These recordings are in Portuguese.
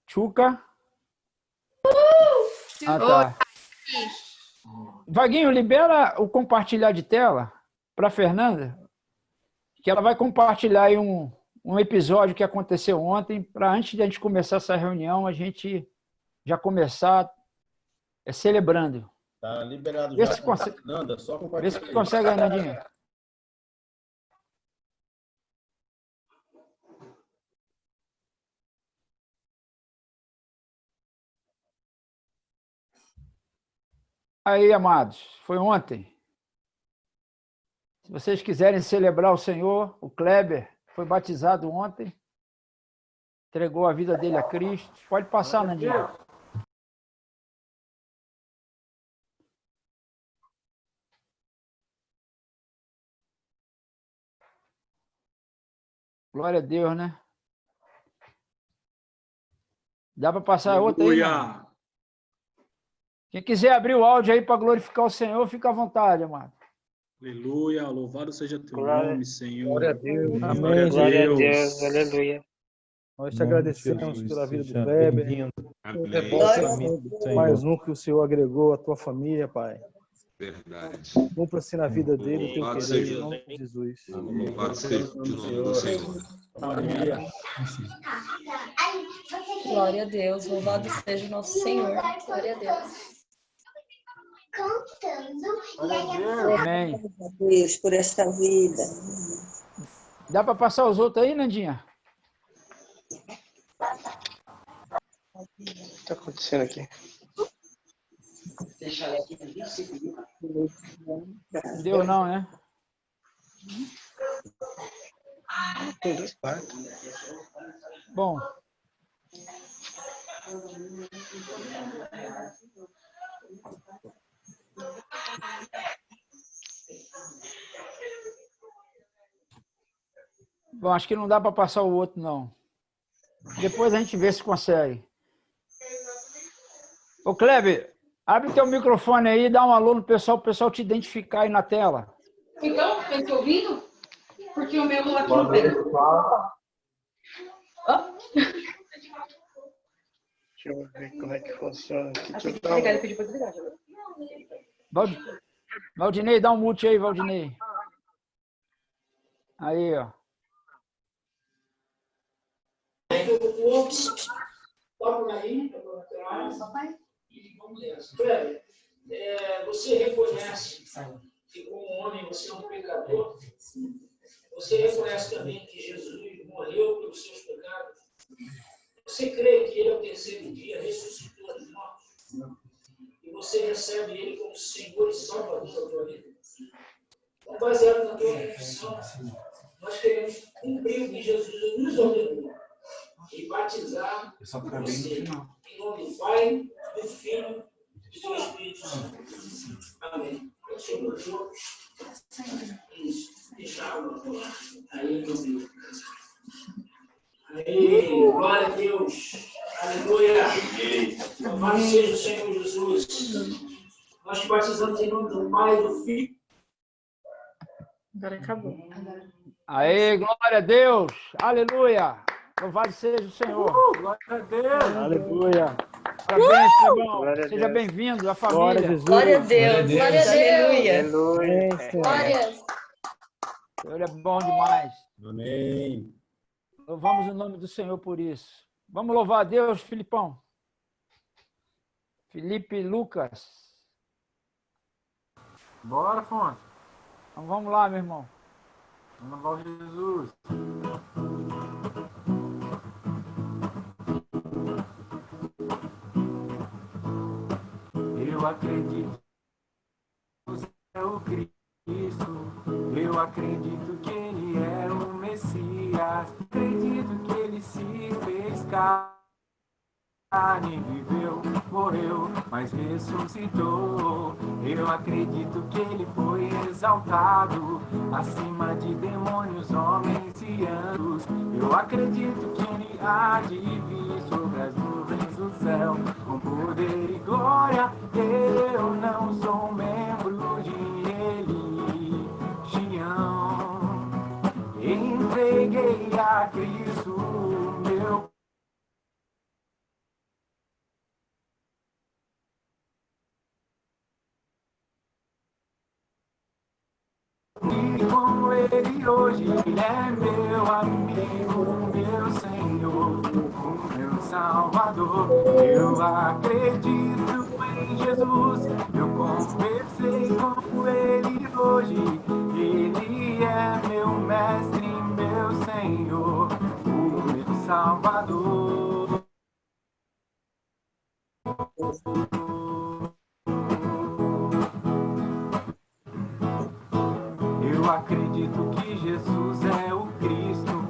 Chuca. Ah, tá. Vaguinho, libera o compartilhar de tela para a Fernanda, que ela vai compartilhar aí um episódio que aconteceu ontem, para antes de a gente começar essa reunião, a gente já começar celebrando. Tá liberado Vê já. se consegue, Nanda, só vê compartilha se aí. consegue, Nandinha. Aí, amados, foi ontem. Se vocês quiserem celebrar o Senhor, o Kleber foi batizado ontem, entregou a vida dele a Cristo. Pode passar, Nandinha. Glória a Deus, né? Dá para passar outra aí, né? Quem quiser abrir o áudio aí para glorificar o Senhor, fica à vontade, amado. Aleluia, louvado seja teu Glória, nome, Senhor. glória a Deus. Amém. Glória a Glória a Deus. Deus, aleluia. Nós te Em nome de agradecemos Jesus, pela vida seja do Kleber. bem-vindo. É Amém. bom ser Família do Senhor. Mais um que o Senhor agregou à tua família, Pai. Verdade. Cumpra-se na vida dele o teu Louvado querer, seja em nome de Jesus. Louvado seja o nome do Senhor. Aleluia. Glória a Deus, louvado seja o nosso Senhor. Glória a Deus. Amém. Deus, por esta vida. Dá para passar os outros aí, Nandinha? O que está acontecendo aqui? Não deu não, né? Tem 2 quartos. Bom. Bom, acho que não dá para passar o outro, não. Depois a gente vê se consegue. Ô, Kleber, abre teu microfone aí e dá um alô no pessoal, o pessoal te identificar aí na tela. Então, tá te ouvindo? Porque o meu aqui não pega. Deixa eu ver como é que funciona aqui. Achei que ele pediu para desligar. Valdinei, dá um mute aí, Valdinei. Aí, ó. Kleber, você reconhece que como homem você é um pecador? Você reconhece também que Jesus morreu pelos seus pecados? Você crê que ele, ao terceiro dia, ressuscitou dos mortos? E você recebe ele como Senhor e Salvador da tua vida? Então, baseado na tua confissão, nós queremos cumprir o que Jesus nos ordenou e batizar você em nome do Pai, do Filho e do Espírito Santo. Amém. O Senhor botou isso. Deixa a água rolar. Aí, meu Deus. Aí, glória a Deus. Aleluia. Louvado seja o Senhor Jesus. Nós te batizamos em nome do Pai, do Filho. Agora acabou. Aí, glória a Deus. Aleluia. Louvado seja o Senhor. Glória a Deus. Aleluia. Parabéns, Clebão. Glória a Seja Deus. bem-vindo à Glória a família. Jesus. Glória a Deus, glória a Deus. Aleluia. Amém, Senhor. Glória. O Senhor é bom demais. Amém. Louvamos o nome do Senhor por isso. Vamos louvar a Deus, Filipão. Felipe Lucas. Bora, Fonte. Então vamos lá, meu irmão. Vamos louvar Jesus. Eu acredito que Jesus é o Cristo. Eu acredito que Ele é o Messias. Acredito que Ele se fez carne, viveu, morreu, mas ressuscitou. Eu acredito que Ele foi exaltado acima de demônios, homens e anjos. Eu acredito que Ele há de vir sobre as nuvens do céu com poder e glória. Eu não sou membro de religião. Entreguei a Cristo meu Ele hoje é meu amigo, meu Senhor, o meu Salvador. Eu acredito em Jesus, eu conversei com Ele hoje. Ele é meu mestre, meu Senhor, o meu Salvador. Eu acredito que Jesus é o Cristo.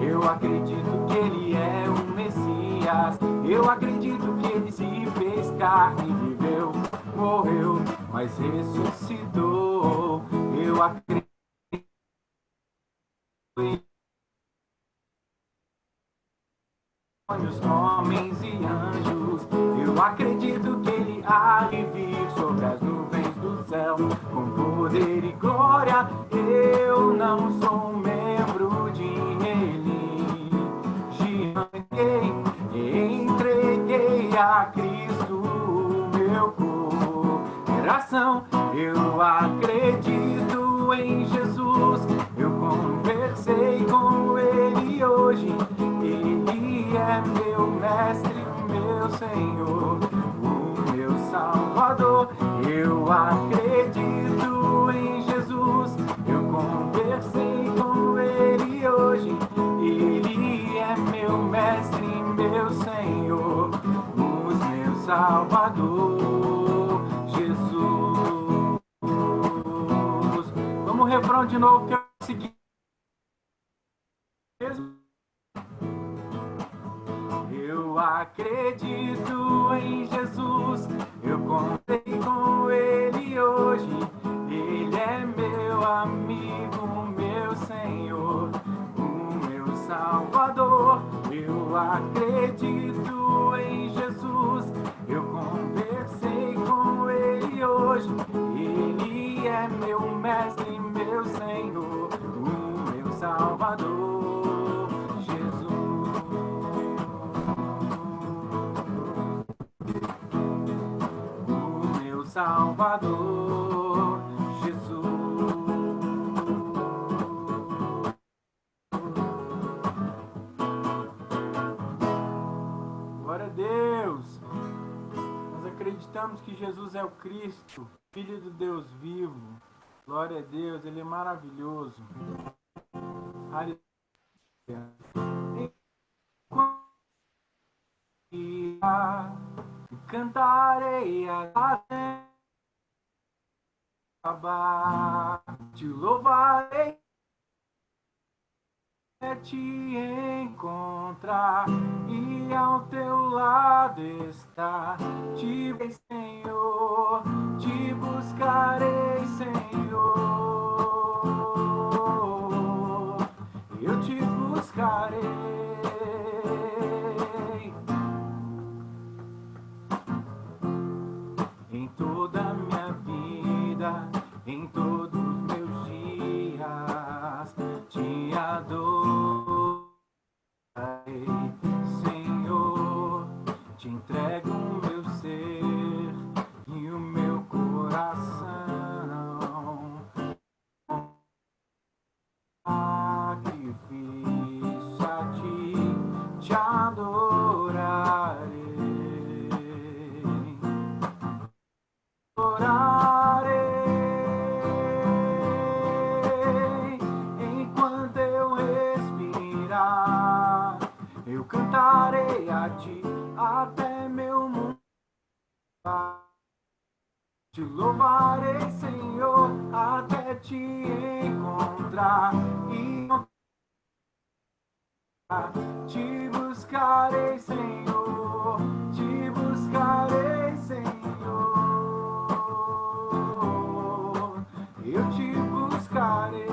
Eu acredito que Ele é o Messias. Eu acredito que Ele se fez carne, viveu, morreu, mas ressuscitou. Eu acredito os homens e anjos. Eu acredito que Ele há de vir sobre as nuvens do céu com poder e glória. Eu não sou um membro de religião, entreguei a Cristo o meu coração. Eu acredito em Jesus, eu conversei com Ele hoje. Ele é meu mestre, meu Senhor, o meu Salvador. Eu acredito em Jesus, eu conversei com Ele hoje. Ele é meu mestre, meu Senhor, o meu Salvador, Jesus. Vamos refrão de novo que eu consegui. Eu acredito em Jesus, eu contei com Ele hoje. Ele é meu amigo, meu Senhor, o meu Salvador. Eu acredito em Jesus, eu conversei com Ele hoje. Ele é meu mestre, meu Senhor, o meu Salvador, Jesus. Salvador, Jesus. Glória a Deus. Nós acreditamos que Jesus é o Cristo, Filho do Deus vivo. Glória a Deus, Ele é maravilhoso. Aleluia. Cantarei a te louvarei, te encontrar e ao teu lado estar. Te verei, Senhor, te buscarei, Senhor, eu te buscarei. Em toda a minha vida, em todos os meus dias, te adorarei, Senhor. Te entrego o meu ser e o meu coração. Sacrifício a ti, te adorarei. Orarei enquanto eu respirar, eu cantarei a ti até meu mundo. Te louvarei, Senhor, até te encontrar e te buscarei, Senhor, te buscarei, Senhor. Eu te buscarei.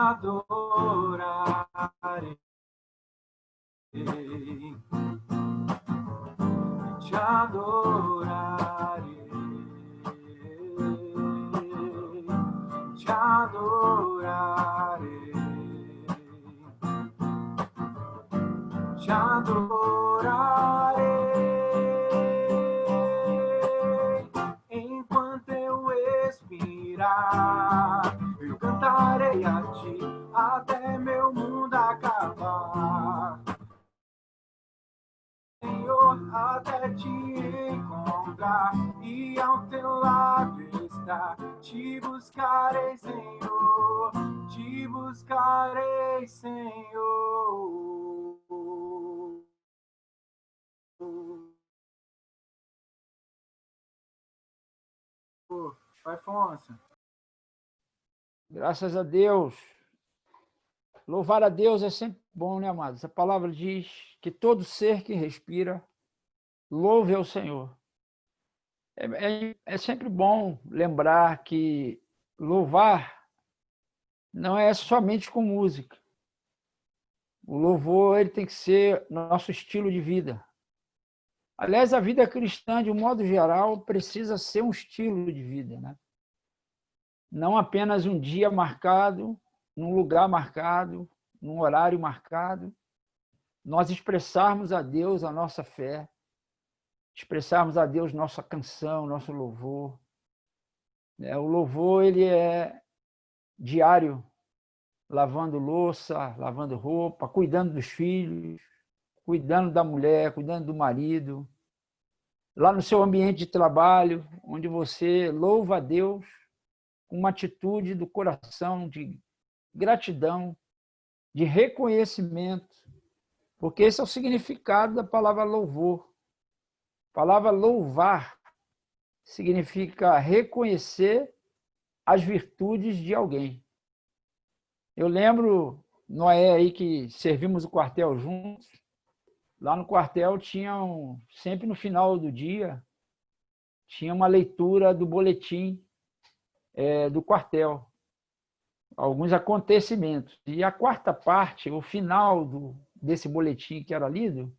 adorarei, te adorarei, te adorarei, te adorarei, enquanto eu respirar, eu cantarei a ti até meu mundo acabar. Senhor, até te encontrar e ao teu lado estar, te buscarei, Senhor, te buscarei, Senhor. Pai Afonso. Graças a Deus. Louvar a Deus é sempre bom, né, amados? A palavra diz que todo ser que respira, louve ao Senhor. É sempre bom lembrar que louvar não é somente com música. O louvor ele tem que ser nosso estilo de vida. Aliás, a vida cristã, de um modo geral, precisa ser um estilo de vida, né? Não apenas um dia marcado, num lugar marcado, num horário marcado. Nós expressarmos a Deus a nossa fé, expressarmos a Deus nossa canção, nosso louvor. O louvor ele é diário, lavando louça, lavando roupa, cuidando dos filhos, cuidando da mulher, cuidando do marido, lá no seu ambiente de trabalho, onde você louva a Deus com uma atitude do coração de gratidão, de reconhecimento, porque esse é o significado da palavra louvor. A palavra louvar significa reconhecer as virtudes de alguém. Eu lembro, Noé, aí que servimos o quartel juntos, lá no quartel tinham, sempre no final do dia, tinha uma leitura do boletim do quartel, alguns acontecimentos. E a quarta parte, o final desse boletim que era lido,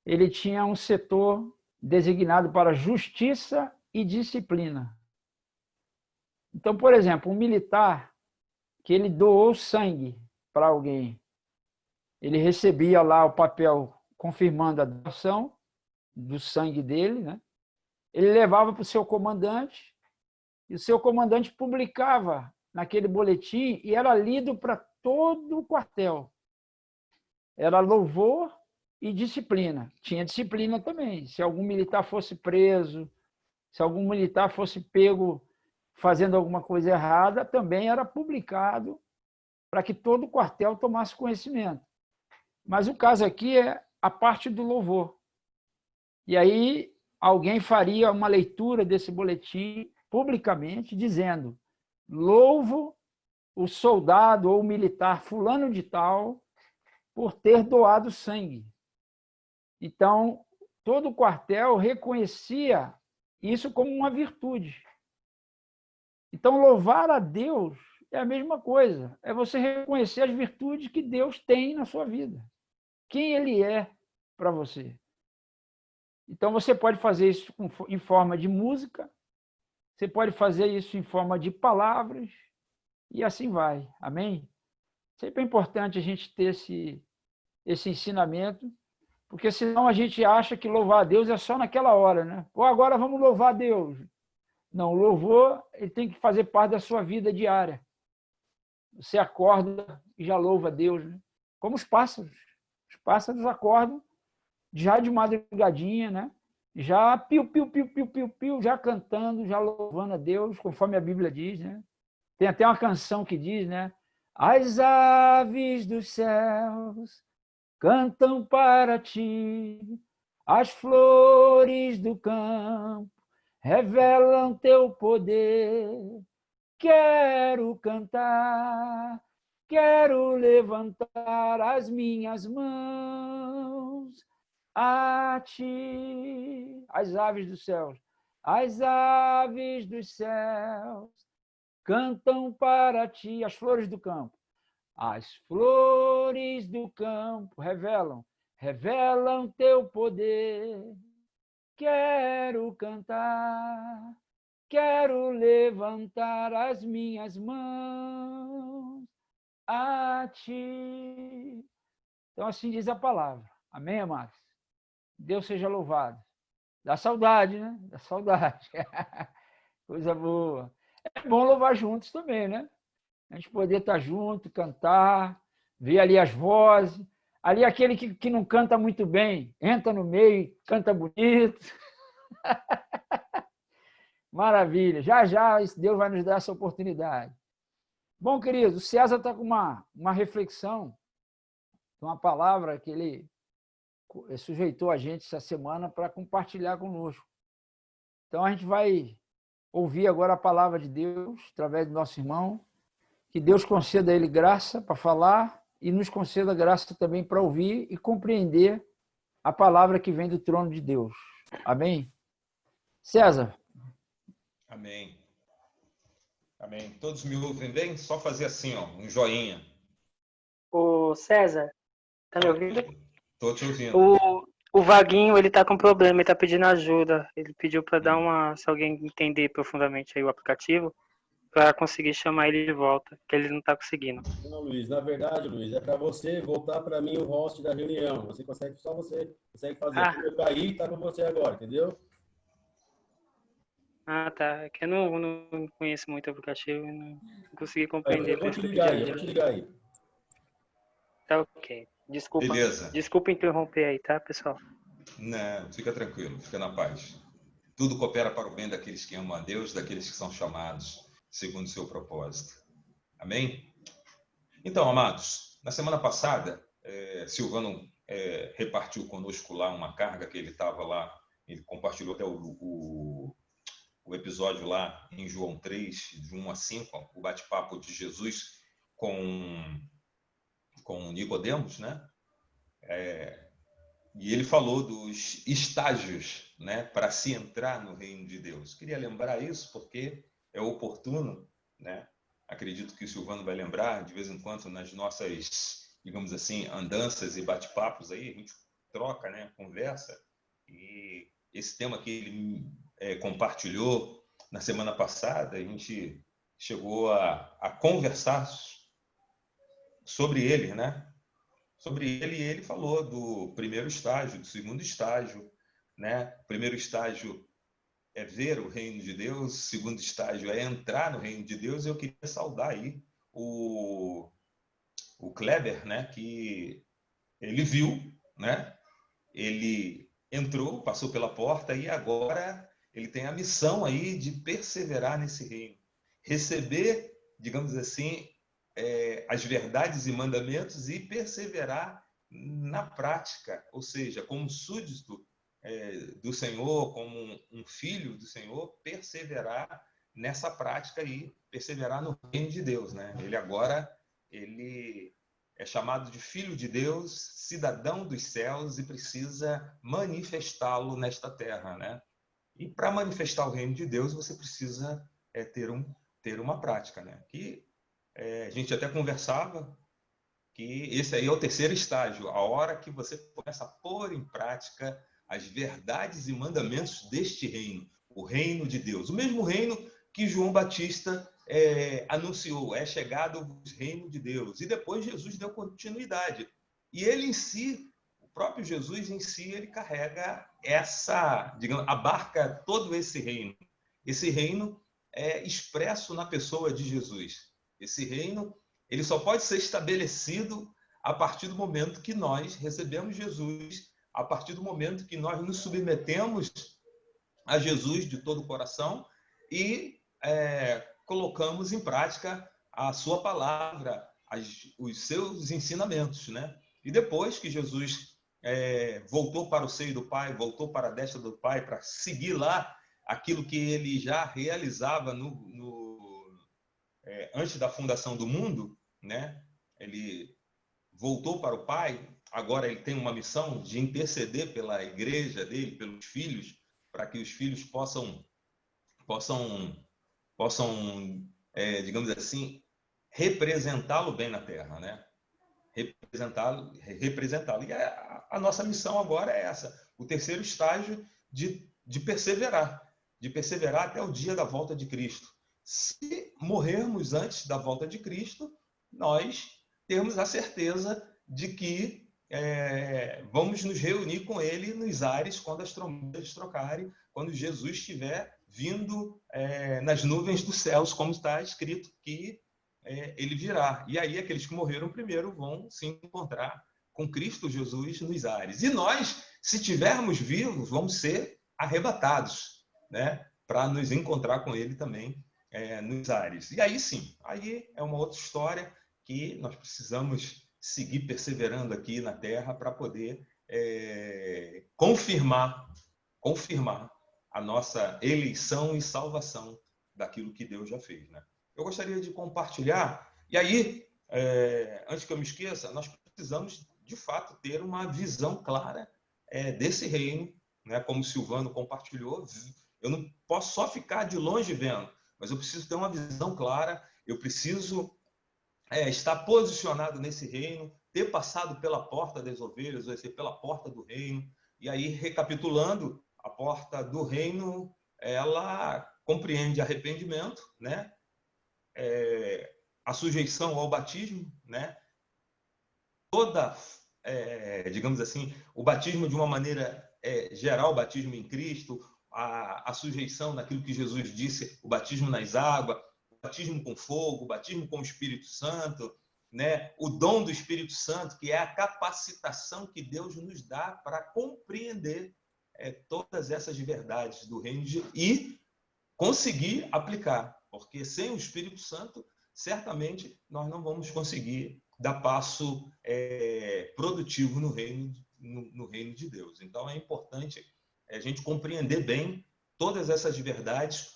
ele tinha um setor designado para justiça e disciplina. Então, por exemplo, um militar que ele doou sangue para alguém, ele recebia lá o papel confirmando a doação do sangue dele, né? Ele levava para o seu comandante, e o seu comandante publicava naquele boletim e era lido para todo o quartel. Era louvor e disciplina. Tinha disciplina também. Se algum militar fosse preso, se algum militar fosse pego fazendo alguma coisa errada, também era publicado para que todo o quartel tomasse conhecimento. Mas o caso aqui é a parte do louvor. E aí alguém faria uma leitura desse boletim publicamente, dizendo: louvo o soldado ou o militar fulano de tal por ter doado sangue. Então, todo o quartel reconhecia isso como uma virtude. Então, louvar a Deus é a mesma coisa. É você reconhecer as virtudes que Deus tem na sua vida. Quem Ele é para você. Então, você pode fazer isso em forma de música, você pode fazer isso em forma de palavras, e assim vai. Amém? Sempre é importante a gente ter esse ensinamento, porque senão a gente acha que louvar a Deus é só naquela hora, né? Ou agora vamos louvar a Deus. Não, o louvor ele tem que fazer parte da sua vida diária. Você acorda e já louva a Deus, né? Como os pássaros. Os pássaros acordam já de madrugadinha, né? Já piu, piu, piu, piu, piu, piu, já cantando, já louvando a Deus, conforme a Bíblia diz, né? Tem até uma canção que diz, né? As aves dos céus cantam para ti, as flores do campo revelam teu poder. Quero cantar, quero levantar as minhas mãos a ti. As aves dos céus, as aves dos céus cantam para ti, as flores do campo. As flores do campo revelam teu poder. Quero cantar, quero levantar as minhas mãos a ti. Então, assim diz a palavra. Amém, amados? Deus seja louvado. Dá saudade, né? Dá saudade. Coisa boa. É bom louvar juntos também, né? A gente poder estar junto, cantar, ver ali as vozes. Ali aquele que não canta muito bem, entra no meio e canta bonito. Maravilha. Já Deus vai nos dar essa oportunidade. Bom, querido, o César está com uma reflexão, uma palavra que ele sujeitou a gente essa semana para compartilhar conosco. Então, a gente vai ouvir agora a palavra de Deus, através do nosso irmão. Que Deus conceda a ele graça para falar e nos conceda graça também para ouvir e compreender a palavra que vem do trono de Deus. Amém? César. Amém. Amém. Todos me ouvem bem? Só fazer assim, ó, um joinha. Ô, César, tá me ouvindo? Tô te ouvindo. O Vaguinho, ele tá com problema, ele tá pedindo ajuda. Ele pediu para dar se alguém entender profundamente aí o aplicativo, para conseguir chamar ele de volta, que ele não está conseguindo. Não, Luiz, na verdade, Luiz, é para você voltar para mim o host da reunião. Só você consegue fazer. Eu caí, tá com você agora, entendeu? Ah, tá. É que eu não conheço muito o aplicativo e não consegui compreender. Eu vou te ligar aí, Tá ok. Desculpa. Beleza. Desculpa interromper aí, tá, pessoal? Não, fica tranquilo, fica na paz. Tudo coopera para o bem daqueles que amam a Deus, daqueles que são chamados segundo o seu propósito. Amém? Então, amados, na semana passada, Silvano repartiu conosco lá uma carga que ele estava lá, ele compartilhou até o episódio lá em João 3, de 1 a 5, o bate-papo de Jesus com Nicodemos, né? E ele falou dos estágios, né, para se entrar no reino de Deus. Queria lembrar isso porque é oportuno, né? Acredito que o Silvano vai lembrar, de vez em quando, nas nossas, digamos assim, andanças e bate-papos aí, a gente troca, né, conversa, e esse tema que ele compartilhou na semana passada, a gente chegou a conversar sobre ele, né? Sobre ele, e ele falou do primeiro estágio, do segundo estágio, né? O primeiro estágio é ver o reino de Deus, o segundo estágio é entrar no reino de Deus. E eu queria saudar aí o Kleber, né? Que ele viu, né? Ele entrou, passou pela porta e agora ele tem a missão aí de perseverar nesse reino, receber, digamos assim, as verdades e mandamentos e perseverar na prática, ou seja, como súdito do Senhor, como um filho do Senhor, perseverar nessa prática e perseverar no reino de Deus, né? Ele é chamado de filho de Deus, cidadão dos céus, e precisa manifestá-lo nesta terra, né? E para manifestar o reino de Deus, você precisa ter uma prática, né? Que a gente até conversava que esse aí é o terceiro estágio, a hora que você começa a pôr em prática as verdades e mandamentos deste reino, o reino de Deus. O mesmo reino que João Batista anunciou, é chegado o reino de Deus. E depois Jesus deu continuidade. E ele em si, o próprio Jesus em si, ele carrega abarca todo esse reino. Esse reino é expresso na pessoa de Jesus. Esse reino, ele só pode ser estabelecido a partir do momento que nós recebemos Jesus, a partir do momento que nós nos submetemos a Jesus de todo o coração e colocamos em prática a sua palavra, os seus ensinamentos, né? E depois que Jesus voltou para o seio do Pai, voltou para a destra do Pai, para seguir lá aquilo que ele já realizava antes da fundação do mundo, né? Ele voltou para o Pai, agora ele tem uma missão de interceder pela igreja dele, pelos filhos, para que os filhos possam digamos assim, representá-lo bem na terra, né? Representá-lo. E a nossa missão agora é essa, o terceiro estágio de perseverar até o dia da volta de Cristo. Se morrermos antes da volta de Cristo, nós temos a certeza de que vamos nos reunir com Ele nos ares quando as trombetas trocarem, quando Jesus estiver vindo nas nuvens dos céus, como está escrito que Ele virá. E aí aqueles que morreram primeiro vão se encontrar com Cristo Jesus nos ares. E nós, se estivermos vivos, vamos ser arrebatados, né? Para nos encontrar com Ele também nos ares. E aí sim, aí é uma outra história que nós precisamos seguir perseverando aqui na Terra para poder confirmar a nossa eleição e salvação daquilo que Deus já fez, né? Eu gostaria de compartilhar, e aí, antes que eu me esqueça, nós precisamos, de fato, ter uma visão clara desse reino, né? Como o Silvano compartilhou. Eu não posso só ficar de longe vendo, mas eu preciso ter uma visão clara, eu preciso estar posicionado nesse reino, ter passado pela porta das ovelhas, ou seja, pela porta do reino. E aí, recapitulando, a porta do reino, ela compreende arrependimento, né? A sujeição ao batismo, né? Toda, digamos assim, o batismo de uma maneira geral, o batismo em Cristo, a sujeição naquilo que Jesus disse, o batismo nas águas, o batismo com fogo, o batismo com o Espírito Santo, né? O dom do Espírito Santo, que é a capacitação que Deus nos dá para compreender todas essas verdades do reino e conseguir aplicar, porque sem o Espírito Santo, certamente nós não vamos conseguir dar passo produtivo no reino de Deus. Então é importante a gente compreender bem todas essas verdades,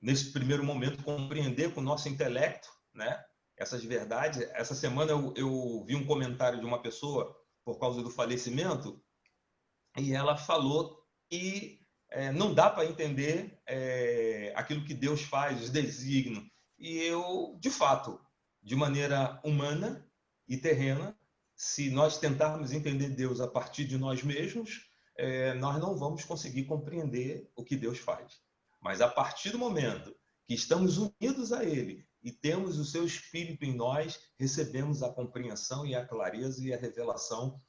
nesse primeiro momento, compreender com o nosso intelecto, né, essas verdades. Essa semana eu vi um comentário de uma pessoa por causa do falecimento, e ela falou que não dá para entender aquilo que Deus faz, os desígnios. E eu, de fato, de maneira humana e terrena, se nós tentarmos entender Deus a partir de nós mesmos, nós não vamos conseguir compreender o que Deus faz. Mas a partir do momento que estamos unidos a Ele e temos o seu Espírito em nós, recebemos a compreensão e a clareza e a revelação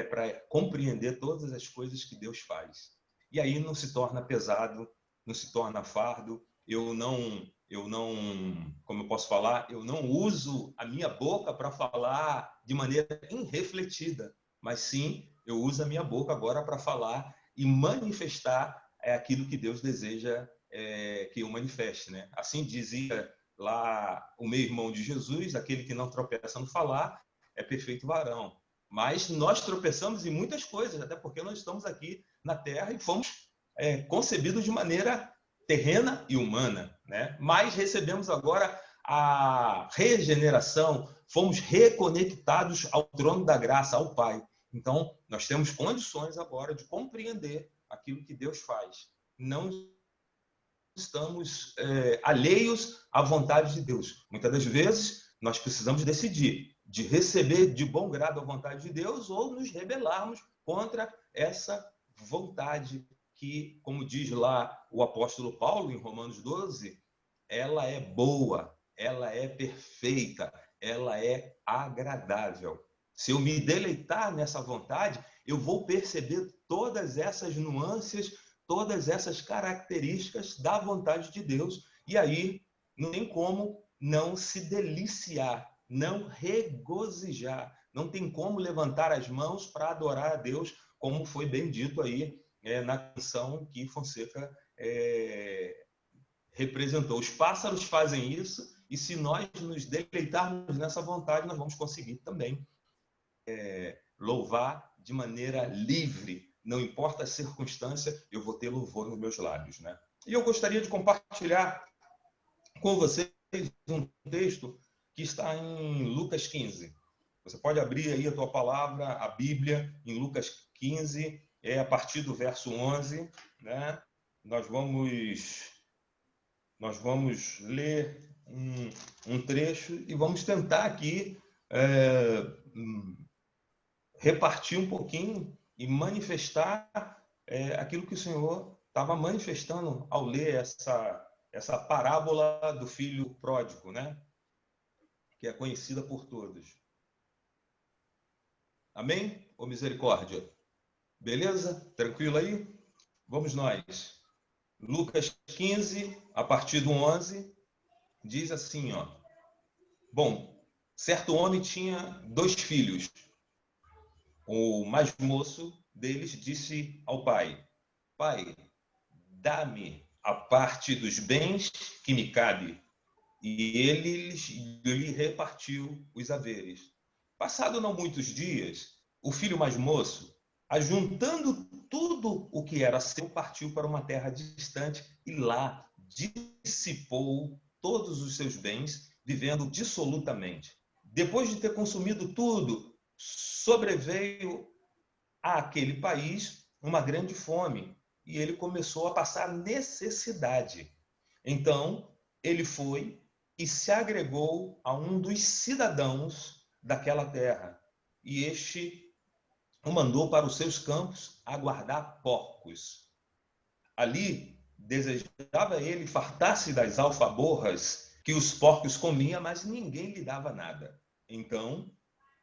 para compreender todas as coisas que Deus faz. E aí não se torna pesado, não se torna fardo. Eu não, como eu posso falar, eu não uso a minha boca para falar de maneira irrefletida, mas sim, eu uso a minha boca agora para falar e manifestar aquilo que Deus deseja que eu manifeste, né? Assim dizia lá o meu irmão de Jesus, aquele que não tropeça no falar é perfeito varão. Mas nós tropeçamos em muitas coisas, até porque nós estamos aqui na Terra e fomos concebidos de maneira terrena e humana, né? Mas recebemos agora a regeneração, fomos reconectados ao trono da graça, ao Pai. Então, nós temos condições agora de compreender aquilo que Deus faz. Não estamos alheios à vontade de Deus. Muitas das vezes, nós precisamos decidir de receber de bom grado a vontade de Deus ou nos rebelarmos contra essa vontade que, como diz lá o apóstolo Paulo em Romanos 12, ela é boa, ela é perfeita, ela é agradável. Se eu me deleitar nessa vontade, eu vou perceber todas essas nuances, todas essas características da vontade de Deus, e aí não tem como não se deliciar, não regozijar, não tem como levantar as mãos para adorar a Deus, como foi bem dito aí na canção que Fonseca representou. Os pássaros fazem isso, e se nós nos deleitarmos nessa vontade, nós vamos conseguir também louvar de maneira livre. Não importa a circunstância, eu vou ter louvor nos meus lábios, né? E eu gostaria de compartilhar com vocês um texto que está em Lucas 15. Você pode abrir aí a tua palavra, a Bíblia, em Lucas 15, a partir do verso 11, né? Nós vamos ler um trecho e vamos tentar aqui repartir um pouquinho e manifestar aquilo que o Senhor estava manifestando ao ler essa parábola do filho pródigo, né? Que é conhecida por todos. Amém? Ô misericórdia. Beleza? Tranquilo aí? Vamos nós. Lucas 15, a partir do 11, diz assim, ó. Bom, certo homem tinha 2 filhos. O mais moço deles disse ao pai: Pai, dá-me a parte dos bens que me cabe. E ele lhe repartiu os haveres. Passado não muitos dias, o filho mais moço, ajuntando tudo o que era seu, partiu para uma terra distante e lá dissipou todos os seus bens, vivendo dissolutamente. Depois de ter consumido tudo, sobreveio àquele país uma grande fome e ele começou a passar necessidade. Então, ele foi e se agregou a um dos cidadãos daquela terra. E este o mandou para os seus campos a guardar porcos. Ali, desejava ele fartar-se das alfaborras que os porcos comiam, mas ninguém lhe dava nada. Então,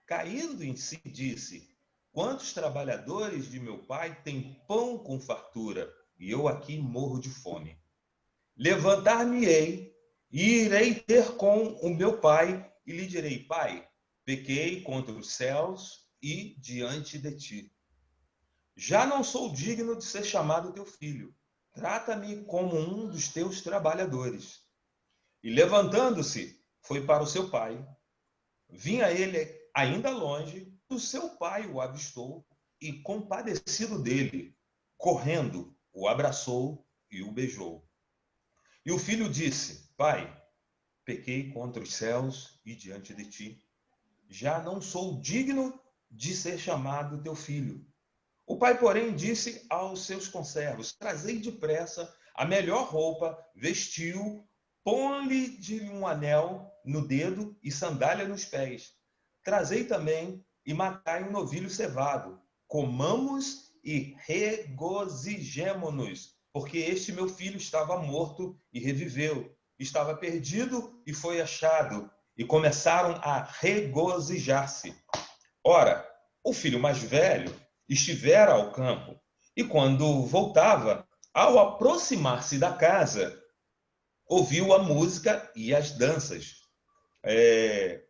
caindo em si, disse: Quantos trabalhadores de meu pai têm pão com fartura, e eu aqui morro de fome? Levantar-me-ei e irei ter com o meu pai e lhe direi: Pai, pequei contra os céus e diante de ti. Já não sou digno de ser chamado teu filho. Trata-me como um dos teus trabalhadores. E levantando-se, foi para o seu pai. Vinha ele ainda longe, o seu pai o avistou e, compadecido dele, correndo, o abraçou e o beijou. E o filho disse: Pai, pequei contra os céus e diante de ti. Já não sou digno de ser chamado teu filho. O pai, porém, disse aos seus conservos: Trazei depressa a melhor roupa, vestiu, põe-lhe um anel no dedo e sandália nos pés. Trazei também e matai um novilho cevado. Comamos e regozijemo-nos, porque este meu filho estava morto e reviveu, estava perdido e foi achado. E começaram a regozijar-se. Ora, o filho mais velho estivera ao campo, e quando voltava, ao aproximar-se da casa, ouviu a música e as danças.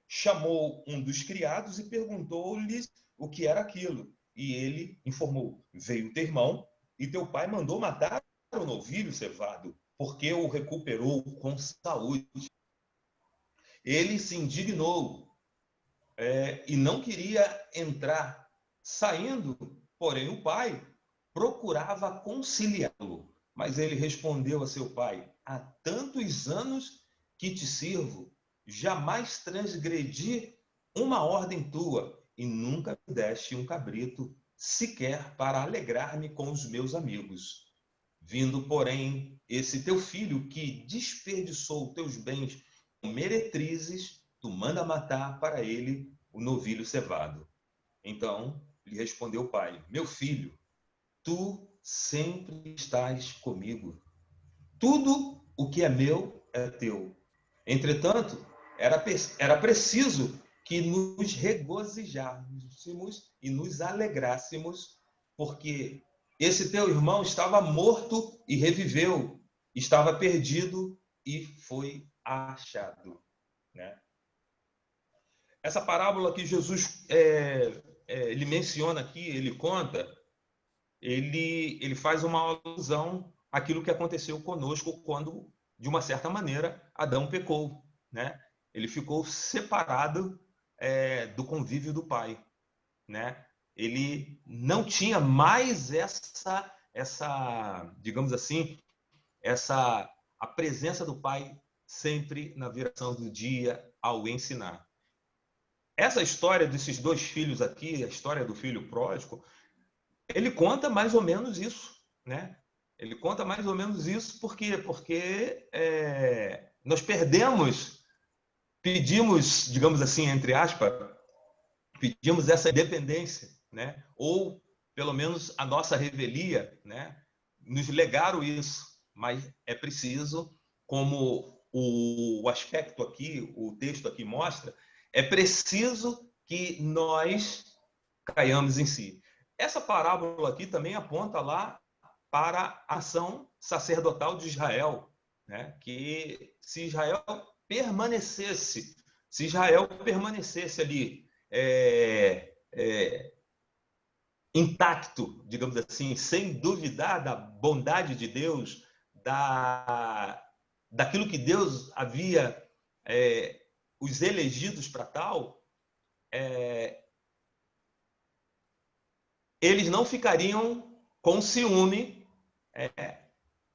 Chamou um dos criados e perguntou-lhe o que era aquilo. E ele informou: Veio teu irmão, e teu pai mandou matar o novilho cevado, porque o recuperou com saúde. Ele se indignou e não queria entrar. Saindo, porém, o pai procurava conciliá-lo. Mas ele respondeu a seu pai: Há tantos anos que te sirvo, jamais transgredi uma ordem tua, e nunca me deste um cabrito, sequer para alegrar-me com os meus amigos. Vindo, porém, esse teu filho que desperdiçou teus bens com meretrizes, tu manda matar para ele o novilho cevado. Então lhe respondeu o pai: Meu filho, tu sempre estás comigo. Tudo o que é meu é teu. Entretanto, era preciso que nos regozijássemos e nos alegrássemos, porque esse teu irmão estava morto e reviveu, estava perdido e foi achado. Né? Essa parábola que Jesus ele menciona aqui, ele conta, ele faz uma alusão àquilo que aconteceu conosco quando, de uma certa maneira, Adão pecou. Né? Ele ficou separado do convívio do pai. Né? Ele não tinha mais essa, digamos assim, a presença do pai sempre na viração do dia ao ensinar. Essa história desses 2 filhos aqui, a história do filho pródigo, ele conta mais ou menos isso, né? Ele conta mais ou menos isso porque nós pedimos, digamos assim, entre aspas, pedimos essa independência, né? Ou, pelo menos, a nossa revelia, né? Nos legaram isso, mas é preciso, como o aspecto aqui, o texto aqui mostra, é preciso que nós caiamos em si. Essa parábola aqui também aponta lá para a ação sacerdotal de Israel, né? Que se Israel permanecesse ali intacto, digamos assim, sem duvidar da bondade de Deus, daquilo que Deus havia os elegidos para tal, eles não ficariam com ciúme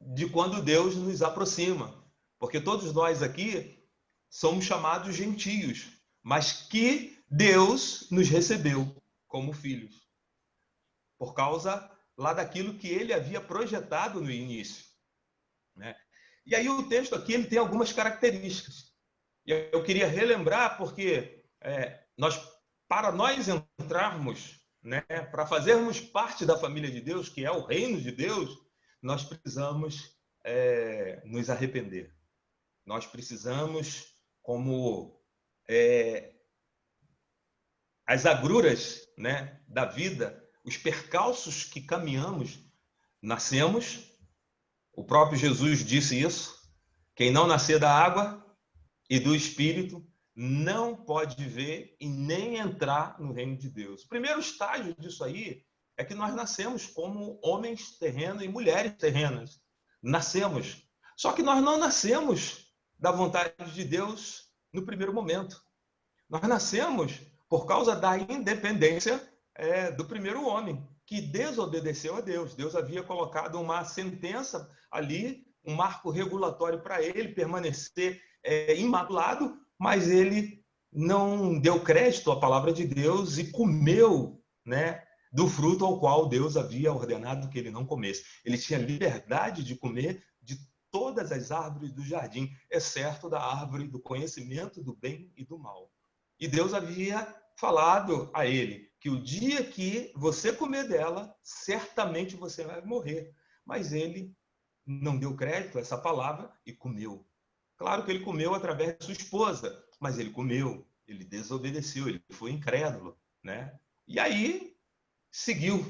de quando Deus nos aproxima. Porque todos nós aqui somos chamados gentios, mas que Deus nos recebeu como filhos, por causa lá daquilo que ele havia projetado no início, né? E aí o texto aqui ele tem algumas características. E eu queria relembrar porque para nós entrarmos, né, para fazermos parte da família de Deus, que é o reino de Deus, nós precisamos nos arrepender. Nós precisamos, como as agruras, né, da vida, os percalços que caminhamos, nascemos. O próprio Jesus disse isso. Quem não nascer da água e do Espírito não pode ver e nem entrar no reino de Deus. O primeiro estágio disso aí é que nós nascemos como homens terrenos e mulheres terrenas. Nascemos. Só que nós não nascemos da vontade de Deus no primeiro momento. Nós nascemos por causa da independência do primeiro homem, que desobedeceu a Deus. Deus havia colocado uma sentença ali, um marco regulatório para ele permanecer imaculado, mas ele não deu crédito à palavra de Deus e comeu, né, do fruto ao qual Deus havia ordenado que ele não comesse. Ele tinha liberdade de comer de todas as árvores do jardim, exceto da árvore do conhecimento do bem e do mal. E Deus havia falado a ele que o dia que você comer dela, certamente você vai morrer. Mas ele não deu crédito a essa palavra e comeu. Claro que ele comeu através de sua esposa, mas ele comeu, ele desobedeceu, ele foi incrédulo, né? E aí seguiu,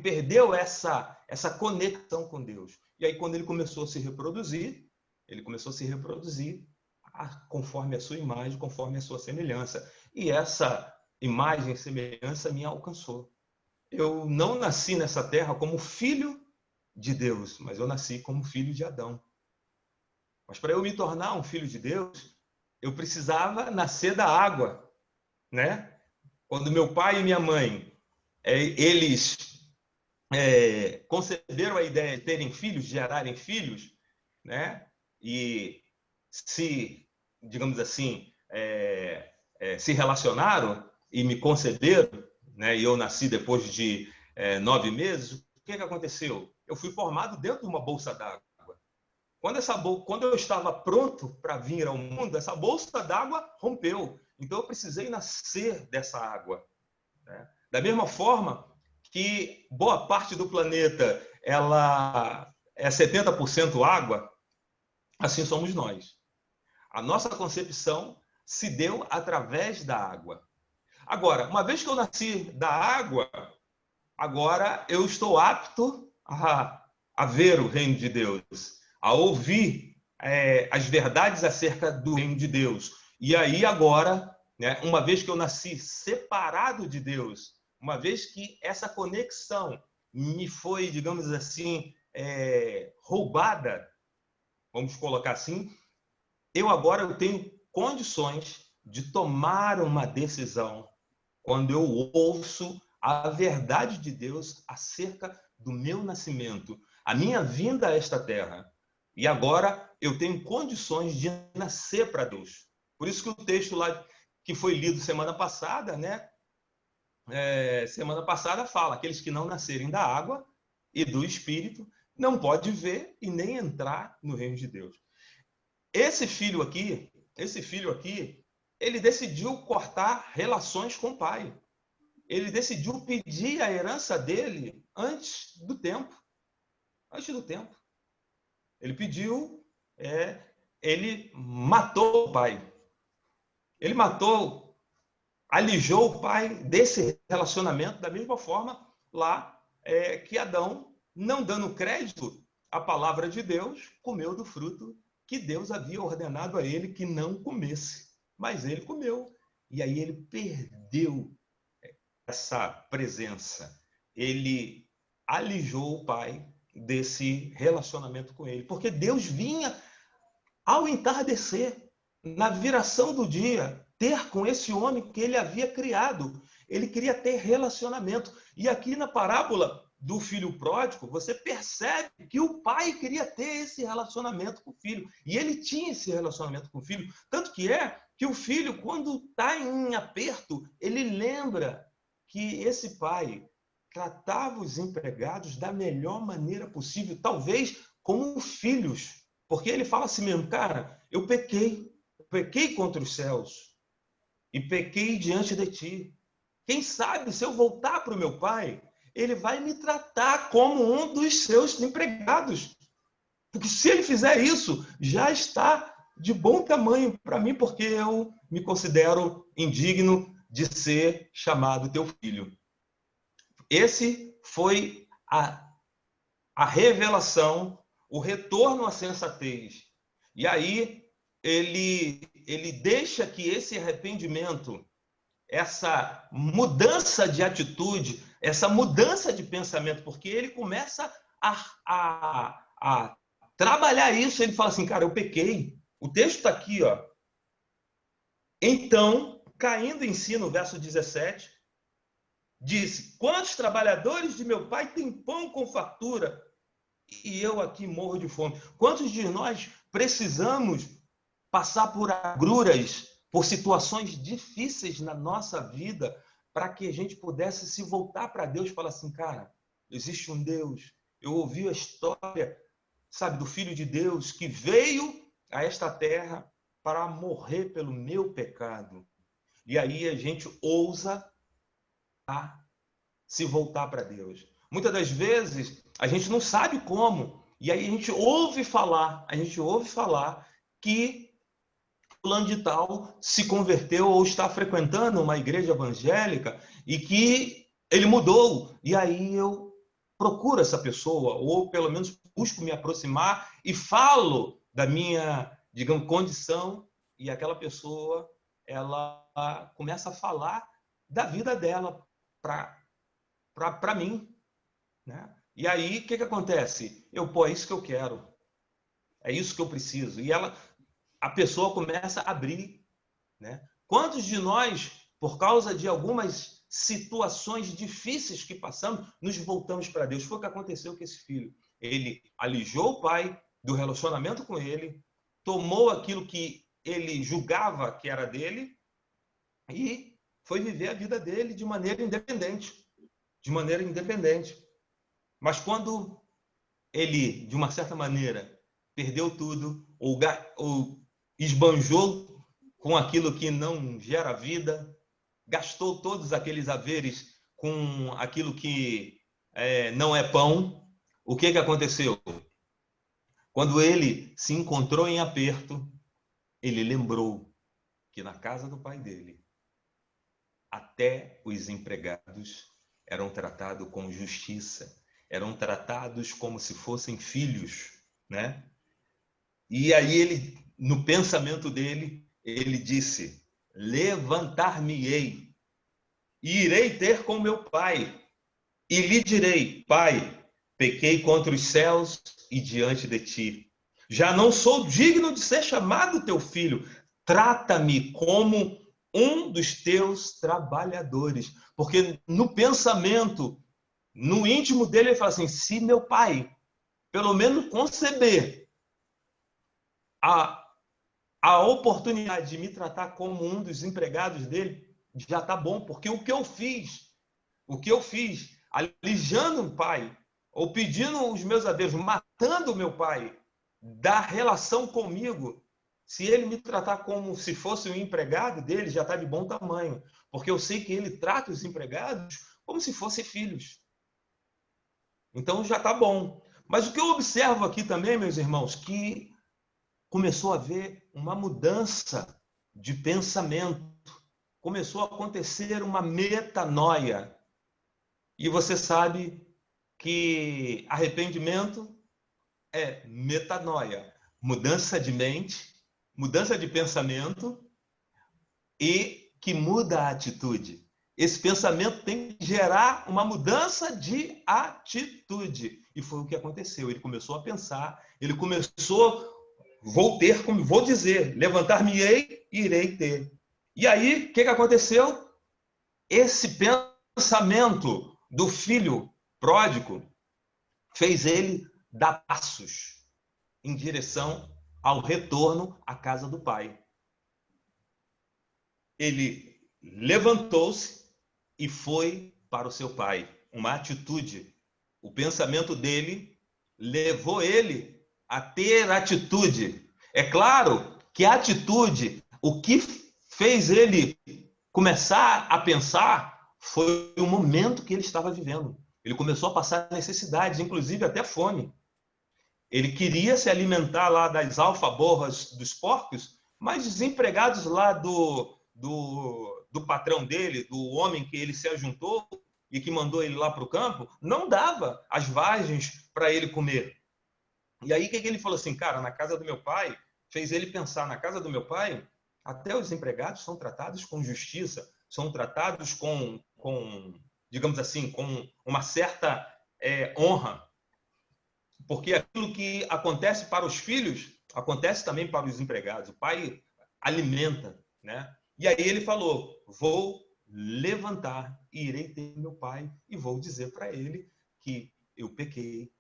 perdeu essa conexão com Deus. E aí quando ele começou a se reproduzir conforme a sua imagem, conforme a sua semelhança. E essa imagem e semelhança me alcançou. Eu não nasci nessa terra como filho de Deus, mas eu nasci como filho de Adão. Mas para eu me tornar um filho de Deus, eu precisava nascer da água, né? Quando meu pai e minha mãe, eles conceberam a ideia de terem filhos, de gerarem filhos, né? E se, digamos assim, se relacionaram e me conceberam, né? E eu nasci depois de 9 meses, o que aconteceu? Eu fui formado dentro de uma bolsa d'água. Quando eu estava pronto para vir ao mundo, essa bolsa d'água rompeu. Então, eu precisei nascer dessa água, né? Da mesma forma que boa parte do planeta ela é 70% água, assim somos nós. A nossa concepção se deu através da água. Agora, uma vez que eu nasci da água, agora eu estou apto a ver o reino de Deus, a ouvir as verdades acerca do reino de Deus. E aí agora, né, uma vez que eu nasci separado de Deus, uma vez que essa conexão me foi, digamos assim, roubada, vamos colocar assim, eu tenho condições de tomar uma decisão quando eu ouço a verdade de Deus acerca do meu nascimento, a minha vinda a esta terra. E agora eu tenho condições de nascer para Deus. Por isso que o texto lá que foi lido semana passada, né? Semana passada fala, aqueles que não nascerem da água e do Espírito não podem ver e nem entrar no reino de Deus. esse filho aqui, ele decidiu cortar relações com o pai. Ele decidiu pedir a herança dele antes do tempo. Antes do tempo. Ele pediu, ele matou o pai. Ele matou, alijou o pai desse relacionamento, da mesma forma lá que Adão, não dando crédito à palavra de Deus, comeu do fruto que Deus havia ordenado a ele que não comesse. Mas ele comeu. E aí ele perdeu essa presença. Ele alijou o pai desse relacionamento com ele. Porque Deus vinha, ao entardecer, na viração do dia, ter com esse homem que ele havia criado. Ele queria ter relacionamento. E aqui na parábola do filho pródigo, você percebe que o pai queria ter esse relacionamento com o filho. E ele tinha esse relacionamento com o filho. Tanto que o filho, quando está em aperto, ele lembra que esse pai tratava os empregados da melhor maneira possível, talvez como filhos. Porque ele fala assim mesmo, cara, eu pequei contra os céus e pequei diante de ti. Quem sabe se eu voltar para o meu pai, ele vai me tratar como um dos seus empregados. Porque se ele fizer isso, já está de bom tamanho para mim, porque eu me considero indigno de ser chamado teu filho. Esse foi a revelação, o retorno à sensatez. E aí ele deixa que esse arrependimento, essa mudança de atitude, essa mudança de pensamento, porque ele começa a trabalhar isso. Ele fala assim, cara, eu pequei. O texto está aqui, ó. Então, caindo em si, no verso 17, disse, quantos trabalhadores de meu pai têm pão com fartura e eu aqui morro de fome? Quantos de nós precisamos passar por agruras, por situações difíceis na nossa vida, para que a gente pudesse se voltar para Deus e falar assim, cara, existe um Deus. Eu ouvi a história, sabe, do Filho de Deus que veio a esta terra para morrer pelo meu pecado. E aí a gente ousa a se voltar para Deus. Muitas das vezes a gente não sabe como, e aí a gente ouve falar que fulano de tal se converteu ou está frequentando uma igreja evangélica e que ele mudou. E aí eu procuro essa pessoa, ou pelo menos busco me aproximar e falo da minha, digamos, condição, e aquela pessoa, ela começa a falar da vida dela para mim, né? E aí, o que acontece? É isso que eu quero, é isso que eu preciso. E a pessoa começa a abrir, né? Quantos de nós, por causa de algumas situações difíceis que passamos, nos voltamos para Deus? Foi o que aconteceu com esse filho. Ele alijou o pai do relacionamento com ele, tomou aquilo que ele julgava que era dele e foi viver a vida dele de maneira independente. Mas quando ele, de uma certa maneira, perdeu tudo ou esbanjou com aquilo que não gera vida, gastou todos aqueles haveres com aquilo que não é pão, o que aconteceu? Quando ele se encontrou em aperto, ele lembrou que na casa do pai dele, até os empregados eram tratados com justiça, eram tratados como se fossem filhos, né? E aí ele, no pensamento dele, ele disse, levantar-me-ei, e irei ter com meu pai, e lhe direi, pai, pequei contra os céus e diante de ti. Já não sou digno de ser chamado teu filho. Trata-me como um dos teus trabalhadores. Porque no pensamento, no íntimo dele, ele fala assim, se meu pai, pelo menos conceber a oportunidade de me tratar como um dos empregados dele, já está bom. Porque o que eu fiz, alijando o pai, ou pedindo os meus haveres, matando o meu pai da relação comigo, Se ele me tratar como se fosse um empregado dele, já está de bom tamanho. Porque eu sei que ele trata os empregados como se fossem filhos. Então já está bom. Mas o que eu observo aqui também, meus irmãos, que começou a haver uma mudança de pensamento. Começou a acontecer uma metanoia. E você sabe que arrependimento é metanoia. Mudança de mente, mudança de pensamento e que muda a atitude. Esse pensamento tem que gerar uma mudança de atitude. E foi o que aconteceu. Ele começou a pensar, ele começou, vou ter, como vou dizer, levantar-me-ei e irei ter. E aí, o que aconteceu? Esse pensamento do filho pródigo fez ele dar passos em direção ao retorno à casa do pai. Ele levantou-se e foi para o seu pai. Uma atitude. O pensamento dele levou ele a ter atitude. É claro que a atitude, o que fez ele começar a pensar foi o momento que ele estava vivendo. Ele começou a passar necessidades, inclusive até fome. Ele queria se alimentar lá das alfaborras dos porcos, mas os empregados lá do patrão dele, do homem que ele se ajuntou e que mandou ele lá para o campo, não dava as vagens para ele comer. E aí o que ele falou assim, cara, na casa do meu pai, fez ele pensar, na casa do meu pai, até os empregados são tratados com justiça, são tratados com digamos assim, com uma certa honra. Porque aquilo que acontece para os filhos, acontece também para os empregados. O pai alimenta, né? E aí ele falou, vou levantar e irei ter meu pai e vou dizer para ele que eu pequei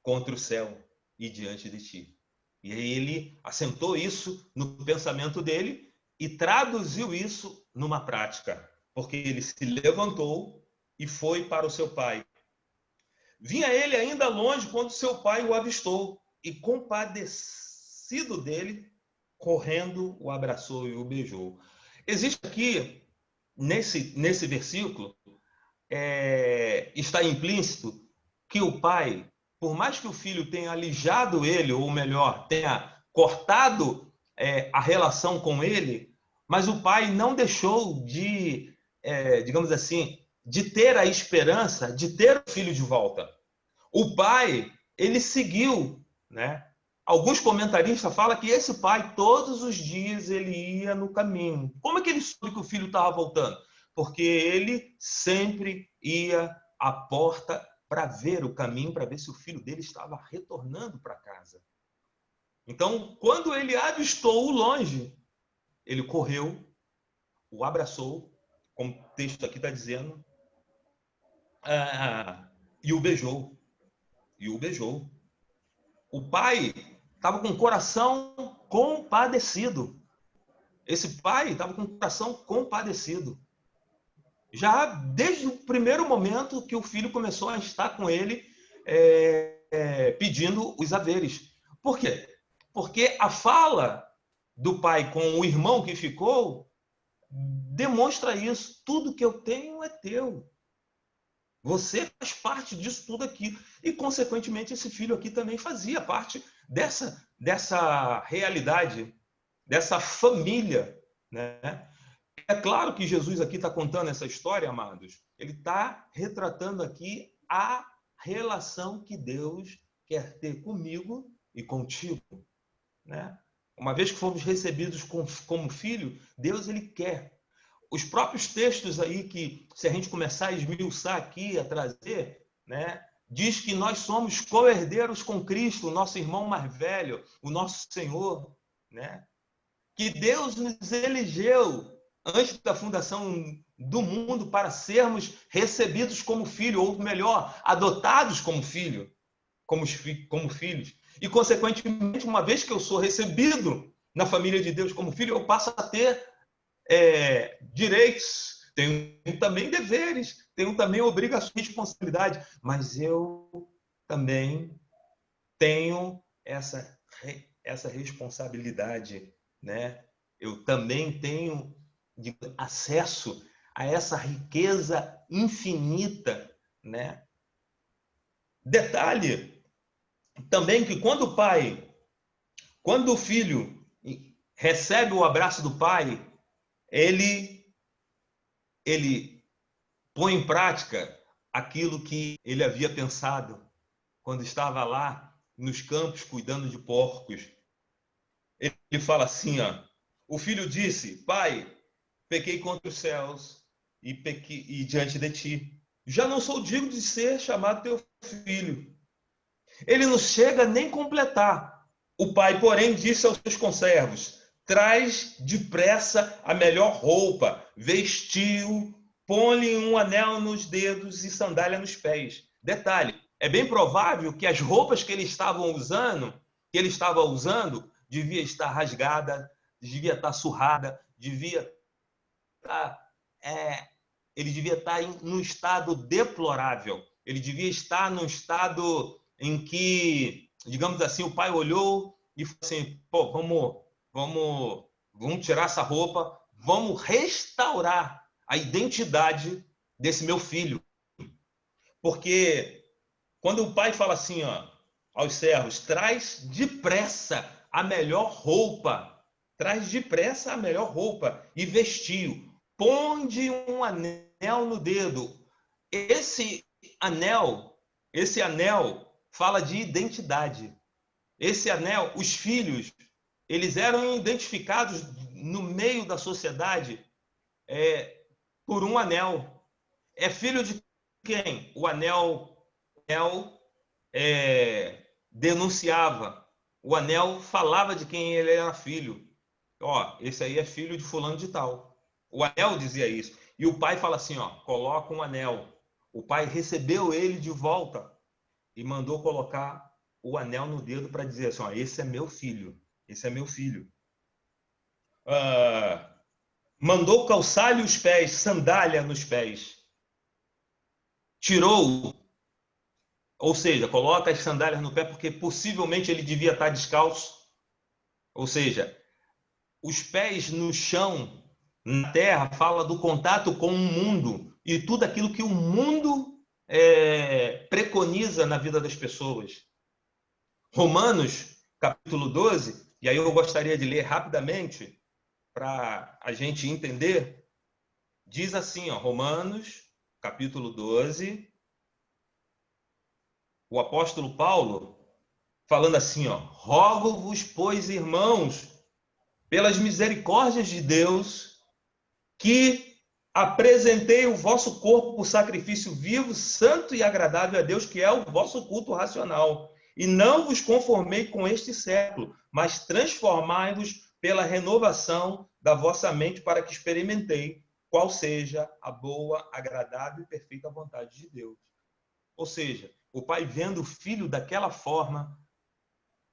contra o céu e diante de ti. E aí ele assentou isso no pensamento dele e traduziu isso numa prática, porque ele se levantou e foi para o seu pai. Vinha ele ainda longe quando seu pai o avistou e, compadecido dele, correndo, o abraçou e o beijou. Existe aqui, nesse versículo, está implícito que o pai, por mais que o filho tenha alijado ele, ou melhor, tenha cortado a relação com ele, mas o pai não deixou de, digamos assim, de ter a esperança de ter o filho de volta. O pai, ele seguiu, né? Alguns comentaristas falam que esse pai, todos os dias, ele ia no caminho. Como é que ele soube que o filho estava voltando? Porque ele sempre ia à porta para ver o caminho, para ver se o filho dele estava retornando para casa. Então, quando ele avistou-o longe, ele correu, o abraçou, como o texto aqui está dizendo, e o beijou. E o beijou. O pai estava com o coração compadecido. Esse pai estava com o coração compadecido. Já desde o primeiro momento que o filho começou a estar com ele, pedindo os haveres. Por quê? Porque a fala do pai com o irmão que ficou demonstra isso. Tudo que eu tenho é teu. Você faz parte disso tudo aqui. E, consequentemente, esse filho aqui também fazia parte dessa realidade, dessa família, né? É claro que Jesus aqui está contando essa história, amados. Ele está retratando aqui a relação que Deus quer ter comigo e contigo, né? Uma vez que fomos recebidos como filho, Deus ele quer. Os próprios textos aí que, se a gente começar a esmiuçar aqui, a trazer, né, diz que nós somos co-herdeiros com Cristo, o nosso irmão mais velho, o nosso Senhor, né? Que Deus nos elegeu antes da fundação do mundo para sermos recebidos como filho, ou melhor, adotados como filho, como filhos. E, consequentemente, uma vez que eu sou recebido na família de Deus como filho, eu passo a ter direitos, tenho também deveres, tenho também obrigações e responsabilidade, mas eu também tenho essa responsabilidade, né? Eu também tenho acesso a essa riqueza infinita, né? Detalhe também que quando o filho recebe o abraço do pai, ele põe em prática aquilo que ele havia pensado quando estava lá nos campos cuidando de porcos. Ele fala assim, ó, o filho disse: pai, pequei contra os céus e diante de ti. Já não sou digno de ser chamado teu filho. Ele não chega nem completar. O pai, porém, disse aos seus conservos: traz depressa a melhor roupa, vestiu, põe-lhe um anel nos dedos e sandália nos pés. Detalhe, é bem provável que as roupas que ele estava usando, devia estar rasgada, devia estar surrada, ele devia estar num estado deplorável. Ele devia estar num estado em que, digamos assim, o pai olhou e falou assim: pô, vamos tirar essa roupa, vamos restaurar a identidade desse meu filho. Porque quando o pai fala assim, ó, aos servos: traz depressa a melhor roupa, e vestiu, põe um anel no dedo. Esse anel fala de identidade. Esse anel, os filhos, eles eram identificados no meio da sociedade por um anel. É filho de quem? O anel denunciava. O anel falava de quem ele era filho. Ó, esse aí é filho de fulano de tal. O anel dizia isso. E o pai fala assim, ó, coloca um anel. O pai recebeu ele de volta e mandou colocar o anel no dedo para dizer assim, ó, esse é meu filho. Esse é meu filho. Mandou calçar-lhe os pés, sandália nos pés. Tirou, ou seja, coloca as sandálias no pé porque possivelmente ele devia estar descalço. Ou seja, os pés no chão, na terra, fala do contato com o mundo e tudo aquilo que o mundo preconiza na vida das pessoas. Romanos, capítulo 12, e aí eu gostaria de ler rapidamente para a gente entender, diz assim, ó, Romanos, capítulo 12, o apóstolo Paulo falando assim, ó, rogo-vos, pois, irmãos, pelas misericórdias de Deus, que apresentei o vosso corpo por sacrifício vivo, santo e agradável a Deus, que é o vosso culto racional. E não vos conformei com este século, mas transformai-vos pela renovação da vossa mente, para que experimentei qual seja a boa, agradável e perfeita vontade de Deus. Ou seja, o pai vendo o filho daquela forma,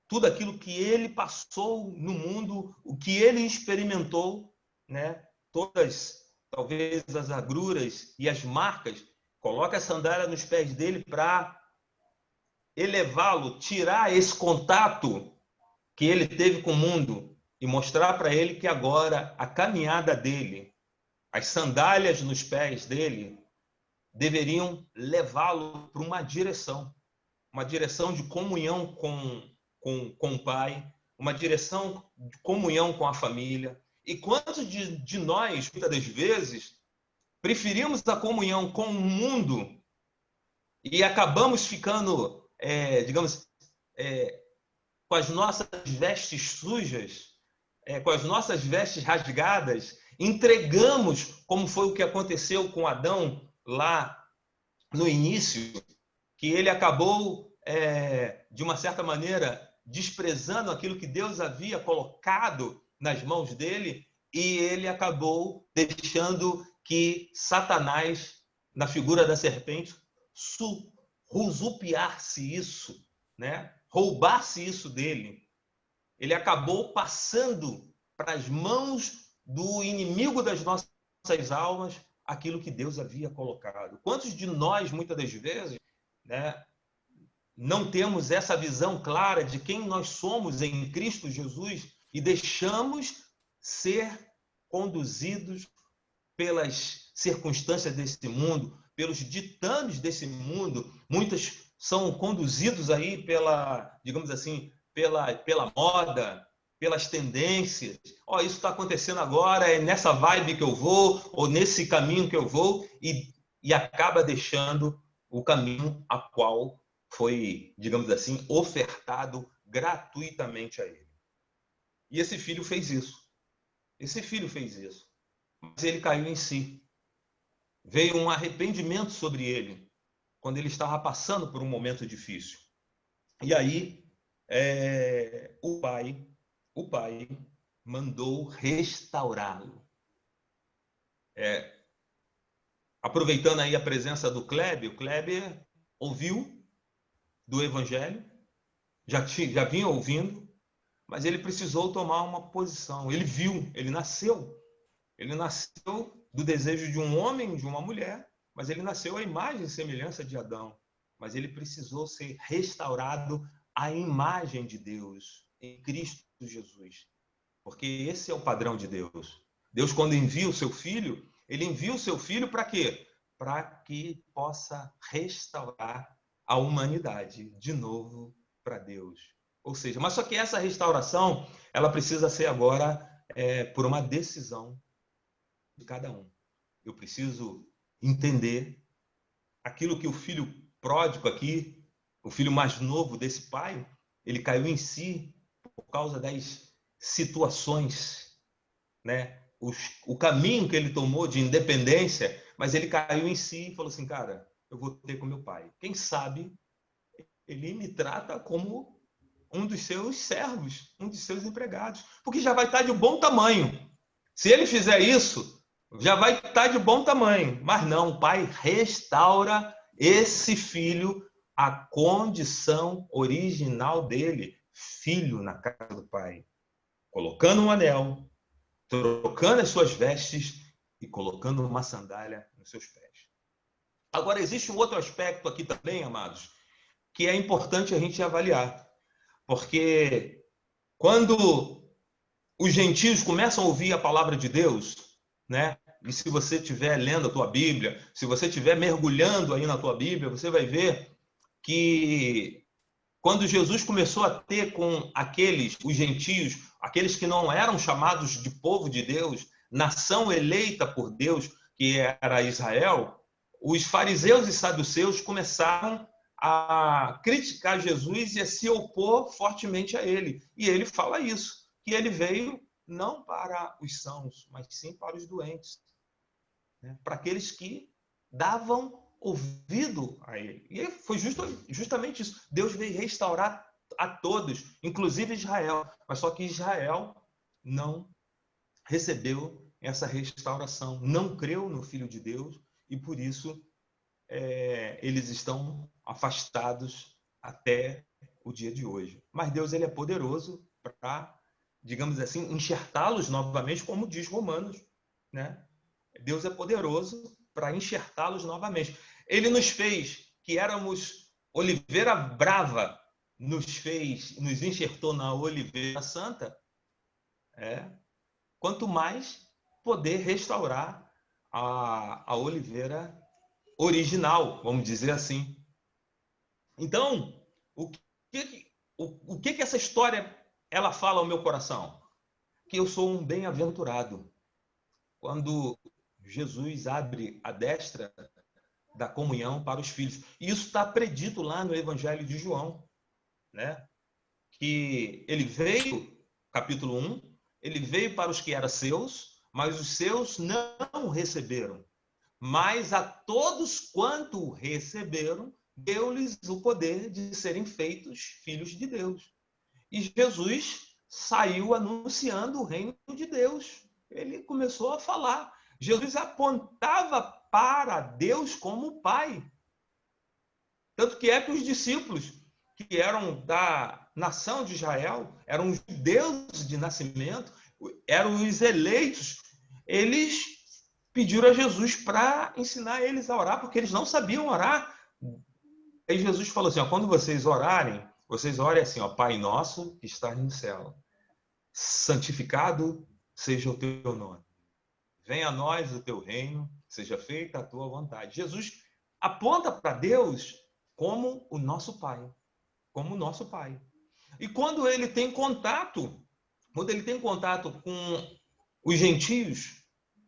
tudo aquilo que ele passou no mundo, o que ele experimentou, né? Todas, talvez, as agruras e as marcas, coloca a sandália nos pés dele para elevá-lo, tirar esse contato que ele teve com o mundo e mostrar para ele que agora a caminhada dele, as sandálias nos pés dele, deveriam levá-lo para uma direção de comunhão com o pai, uma direção de comunhão com a família. E quantos de nós, muitas das vezes, preferimos a comunhão com o mundo e acabamos ficando, com as nossas vestes sujas, com as nossas vestes rasgadas, entregamos, como foi o que aconteceu com Adão lá no início, que ele acabou, de uma certa maneira, desprezando aquilo que Deus havia colocado nas mãos dele, e ele acabou deixando que Satanás, na figura da serpente, usurpasse isso, né? Roubasse isso dele. Ele acabou passando para as mãos do inimigo das nossas almas aquilo que Deus havia colocado. Quantos de nós, muitas das vezes, né, não temos essa visão clara de quem nós somos em Cristo Jesus e deixamos ser conduzidos pelas circunstâncias desse mundo, pelos ditames desse mundo. Muitos são conduzidos aí pela, digamos assim, pela moda, pelas tendências. Isso está acontecendo agora, é nessa vibe que eu vou, ou nesse caminho que eu vou, e acaba deixando o caminho a qual foi, digamos assim, ofertado gratuitamente a ele. E esse filho fez isso. Mas ele caiu em si. Veio um arrependimento sobre ele, quando ele estava passando por um momento difícil. E aí, o pai mandou restaurá-lo. Aproveitando aí a presença do Kleber, o Kleber ouviu do Evangelho, já vinha ouvindo, mas ele precisou tomar uma posição. Ele viu, ele nasceu do desejo de um homem, de uma mulher, mas ele nasceu à imagem e semelhança de Adão. Mas ele precisou ser restaurado à imagem de Deus, em Cristo Jesus. Porque esse é o padrão de Deus. Deus, quando envia o seu filho, ele envia o seu filho para quê? Para que possa restaurar a humanidade de novo para Deus. Ou seja, mas só que essa restauração, ela precisa ser agora por uma decisão de cada um. Eu preciso entender aquilo que o filho pródigo aqui, o filho mais novo desse pai, ele caiu em si por causa das situações, né? O caminho que ele tomou de independência, mas ele caiu em si e falou assim, cara, eu vou ter com meu pai. Quem sabe ele me trata como um dos seus servos, um dos seus empregados, porque já vai estar de bom tamanho. Se ele fizer isso, já vai estar de bom tamanho. Mas não, o pai restaura esse filho à condição original dele, filho na casa do pai, colocando um anel, trocando as suas vestes e colocando uma sandália nos seus pés. Agora, existe um outro aspecto aqui também, amados, que é importante a gente avaliar. Porque quando os gentios começam a ouvir a palavra de Deus, né? E se você estiver lendo a tua Bíblia, se você estiver mergulhando aí na tua Bíblia, você vai ver que quando Jesus começou a ter com os gentios, aqueles que não eram chamados de povo de Deus, nação eleita por Deus, que era Israel, os fariseus e saduceus começaram a criticar Jesus e a se opor fortemente a ele. E ele fala isso, que ele veio não para os sãos, mas sim para os doentes, né? Para aqueles que davam ouvido a ele. E foi justamente isso. Deus veio restaurar a todos, inclusive Israel. Mas só que Israel não recebeu essa restauração, não creu no Filho de Deus e por isso eles estão afastados até o dia de hoje. Mas Deus, ele é poderoso para, digamos assim, enxertá-los novamente, como diz Romanos, né? Deus é poderoso para enxertá-los novamente. Ele nos fez, que éramos oliveira brava, nos enxertou na oliveira santa, quanto mais poder restaurar a oliveira original, vamos dizer assim. Então, o que essa história ela fala ao meu coração? Que eu sou um bem-aventurado. Quando Jesus abre a destra da comunhão para os filhos. E isso está predito lá no Evangelho de João, né? Que ele veio, capítulo 1, ele veio para os que eram seus, mas os seus não receberam. Mas a todos quanto receberam, deu-lhes o poder de serem feitos filhos de Deus. E Jesus saiu anunciando o reino de Deus. Ele começou a falar. Jesus apontava para Deus como Pai. Tanto que os discípulos, que eram da nação de Israel, eram judeus de nascimento, eram os eleitos, eles pediram a Jesus para ensinar eles a orar, porque eles não sabiam orar. aí Jesus falou assim, ó, quando vocês orarem, vocês orem assim, ó, Pai nosso que estás no céu, santificado seja o teu nome. Venha a nós o teu reino, seja feita a tua vontade. Jesus aponta para Deus como o nosso Pai, como o nosso Pai. E quando ele tem contato com os gentios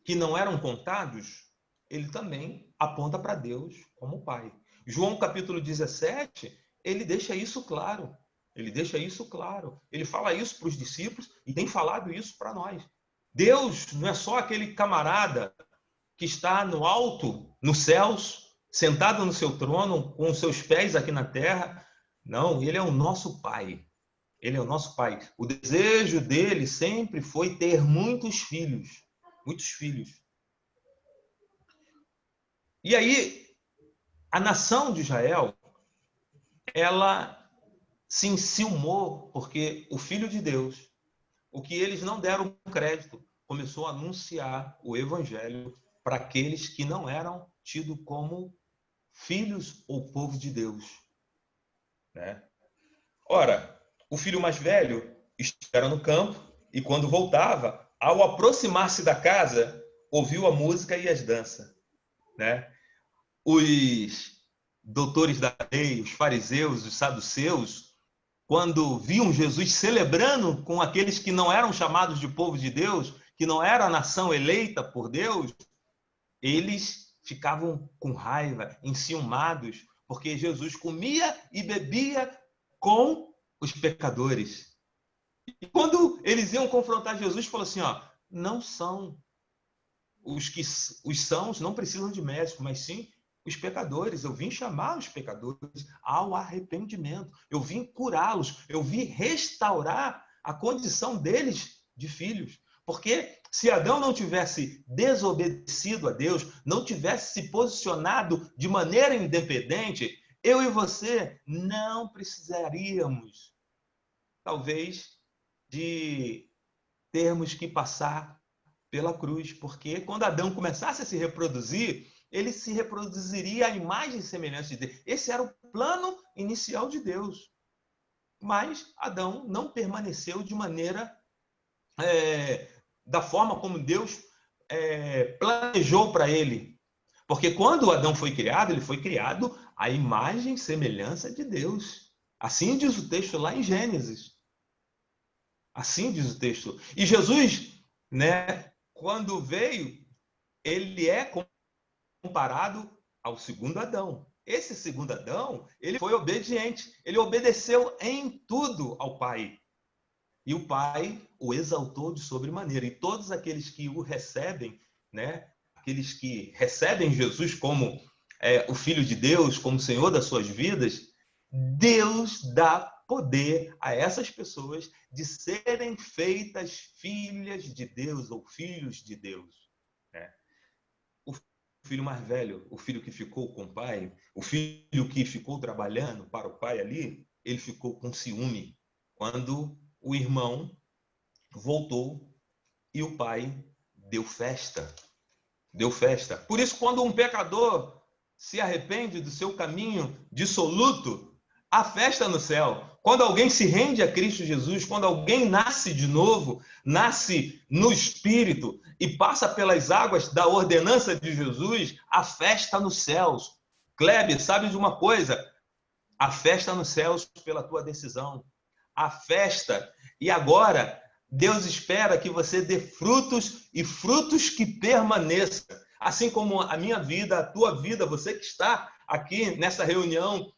que não eram contados, ele também aponta para Deus como Pai. João capítulo 17, ele deixa isso claro. Ele fala isso para os discípulos e tem falado isso para nós. Deus não é só aquele camarada que está no alto, nos céus, sentado no seu trono, com os seus pés aqui na terra. Não, ele é o nosso Pai. Ele é o nosso Pai. O desejo dele sempre foi ter muitos filhos. Muitos filhos. E aí, a nação de Israel, ela se enciumou porque o Filho de Deus, o que eles não deram crédito, começou a anunciar o Evangelho para aqueles que não eram tidos como filhos ou povo de Deus. Né? Ora, o filho mais velho estava no campo e quando voltava, ao aproximar-se da casa, ouviu a música e as danças. Né? Os doutores da lei, os fariseus, os saduceus, quando viam Jesus celebrando com aqueles que não eram chamados de povo de Deus, que não era a nação eleita por Deus, eles ficavam com raiva, enciumados, porque Jesus comia e bebia com os pecadores. E quando eles iam confrontar Jesus, falou assim, ó, não são os sãos, não precisam de médico, mas sim os pecadores. Eu vim chamar os pecadores ao arrependimento. Eu vim curá-los. Eu vim restaurar a condição deles de filhos. Porque se Adão não tivesse desobedecido a Deus, não tivesse se posicionado de maneira independente, eu e você não precisaríamos, talvez, de termos que passar pela cruz. Porque quando Adão começasse a se reproduzir, ele se reproduziria à imagem e semelhança de Deus. Esse era o plano inicial de Deus. Mas Adão não permaneceu de maneira da forma como Deus planejou para ele. Porque quando Adão foi criado, ele foi criado à imagem e semelhança de Deus. Assim diz o texto lá em Gênesis. Assim diz o texto. E Jesus, né, quando veio, ele é comparado ao segundo Adão. Esse segundo Adão, ele foi obediente, ele obedeceu em tudo ao Pai. E o Pai o exaltou de sobremaneira. E todos aqueles que o recebem, né, aqueles que recebem Jesus como o Filho de Deus, como Senhor das suas vidas, Deus dá poder a essas pessoas de serem feitas filhas de Deus ou filhos de Deus. Né? O filho mais velho, o filho que ficou com o pai, o filho que ficou trabalhando para o pai ali, ele ficou com ciúme quando o irmão voltou e o pai deu festa. Deu festa. Por isso, quando um pecador se arrepende do seu caminho dissoluto, há festa no céu. Quando alguém se rende a Cristo Jesus, quando alguém nasce de novo, nasce no Espírito e passa pelas águas da ordenança de Jesus, há festa nos céus. Kleber, sabe de uma coisa? Há festa nos céus pela tua decisão. Há festa. E agora, Deus espera que você dê frutos e frutos que permaneçam. Assim como a minha vida, a tua vida, você que está aqui nessa reunião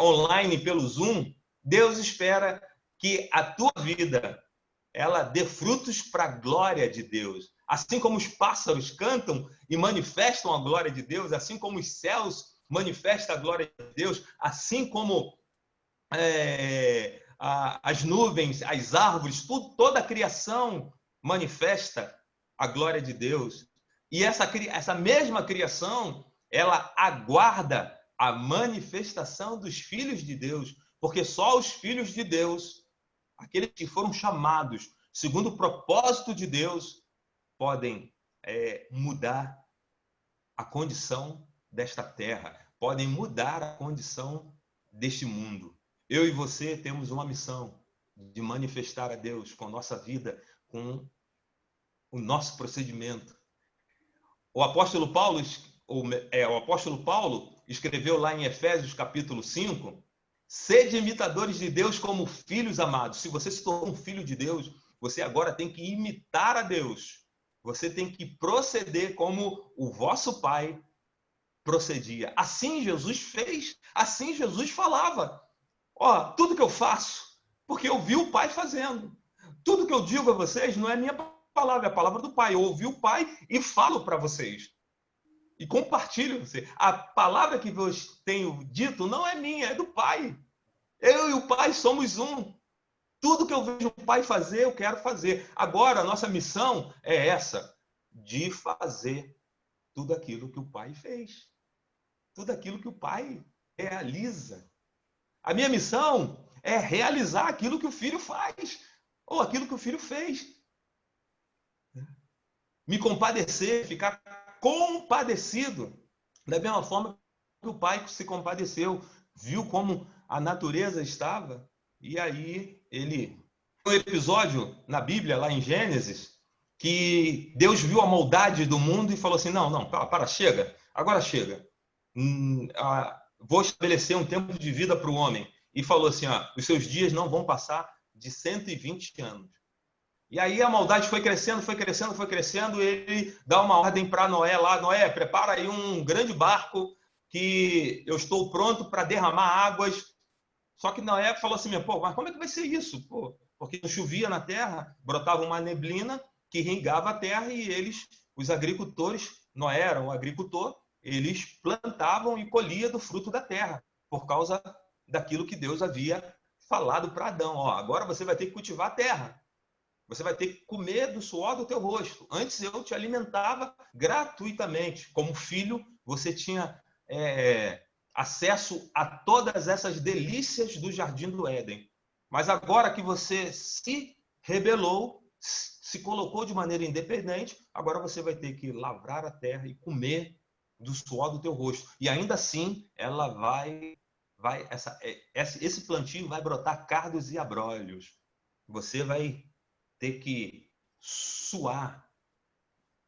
online pelo Zoom, Deus espera que a tua vida ela dê frutos para a glória de Deus. Assim como os pássaros cantam e manifestam a glória de Deus, assim como os céus manifestam a glória de Deus, assim como as nuvens, as árvores, toda a criação manifesta a glória de Deus. E essa mesma criação, ela aguarda a manifestação dos filhos de Deus, porque só os filhos de Deus, aqueles que foram chamados segundo o propósito de Deus, podem mudar a condição desta terra, podem mudar a condição deste mundo. Eu e você temos uma missão de manifestar a Deus com a nossa vida, com o nosso procedimento. O apóstolo Paulo escreveu lá em Efésios capítulo 5, sede imitadores de Deus como filhos amados. Se você se tornou um filho de Deus, você agora tem que imitar a Deus. Você tem que proceder como o vosso Pai procedia. Assim Jesus fez, assim Jesus falava. Ó, tudo que eu faço, porque eu vi o Pai fazendo. Tudo que eu digo a vocês não é minha palavra, é a palavra do Pai. Eu ouvi o Pai e falo para vocês. E compartilho com você. A palavra que vos tenho dito não é minha, é do Pai. Eu e o Pai somos um. Tudo que eu vejo o Pai fazer, eu quero fazer. Agora, a nossa missão é essa, de fazer tudo aquilo que o Pai fez. Tudo aquilo que o Pai realiza. A minha missão é realizar aquilo que o Filho faz, ou aquilo que o Filho fez. Me compadecer, ficar compadecido, da mesma forma que o Pai se compadeceu, viu como a natureza estava, e aí ele... Um episódio na Bíblia, lá em Gênesis, que Deus viu a maldade do mundo e falou assim, não, para, chega, agora chega. Vou estabelecer um tempo de vida para o homem. E falou assim, os seus dias não vão passar de 120 anos. E aí a maldade foi crescendo, ele dá uma ordem para Noé lá, Noé, prepara aí um grande barco que eu estou pronto para derramar águas. Só que Noé falou assim, pô, mas como é que vai ser isso? Pô, porque não chovia na terra, brotava uma neblina que irrigava a terra e eles, os agricultores, Noé era um agricultor, eles plantavam e colhiam do fruto da terra, por causa daquilo que Deus havia falado para Adão. Ó, agora você vai ter que cultivar a terra. Você vai ter que comer do suor do teu rosto. Antes eu te alimentava gratuitamente. Como filho, você tinha acesso a todas essas delícias do Jardim do Éden. Mas agora que você se rebelou, se colocou de maneira independente, agora você vai ter que lavrar a terra e comer do suor do teu rosto. E ainda assim, ela esse plantio vai brotar cardos e abrolhos. Você vai ter que suar,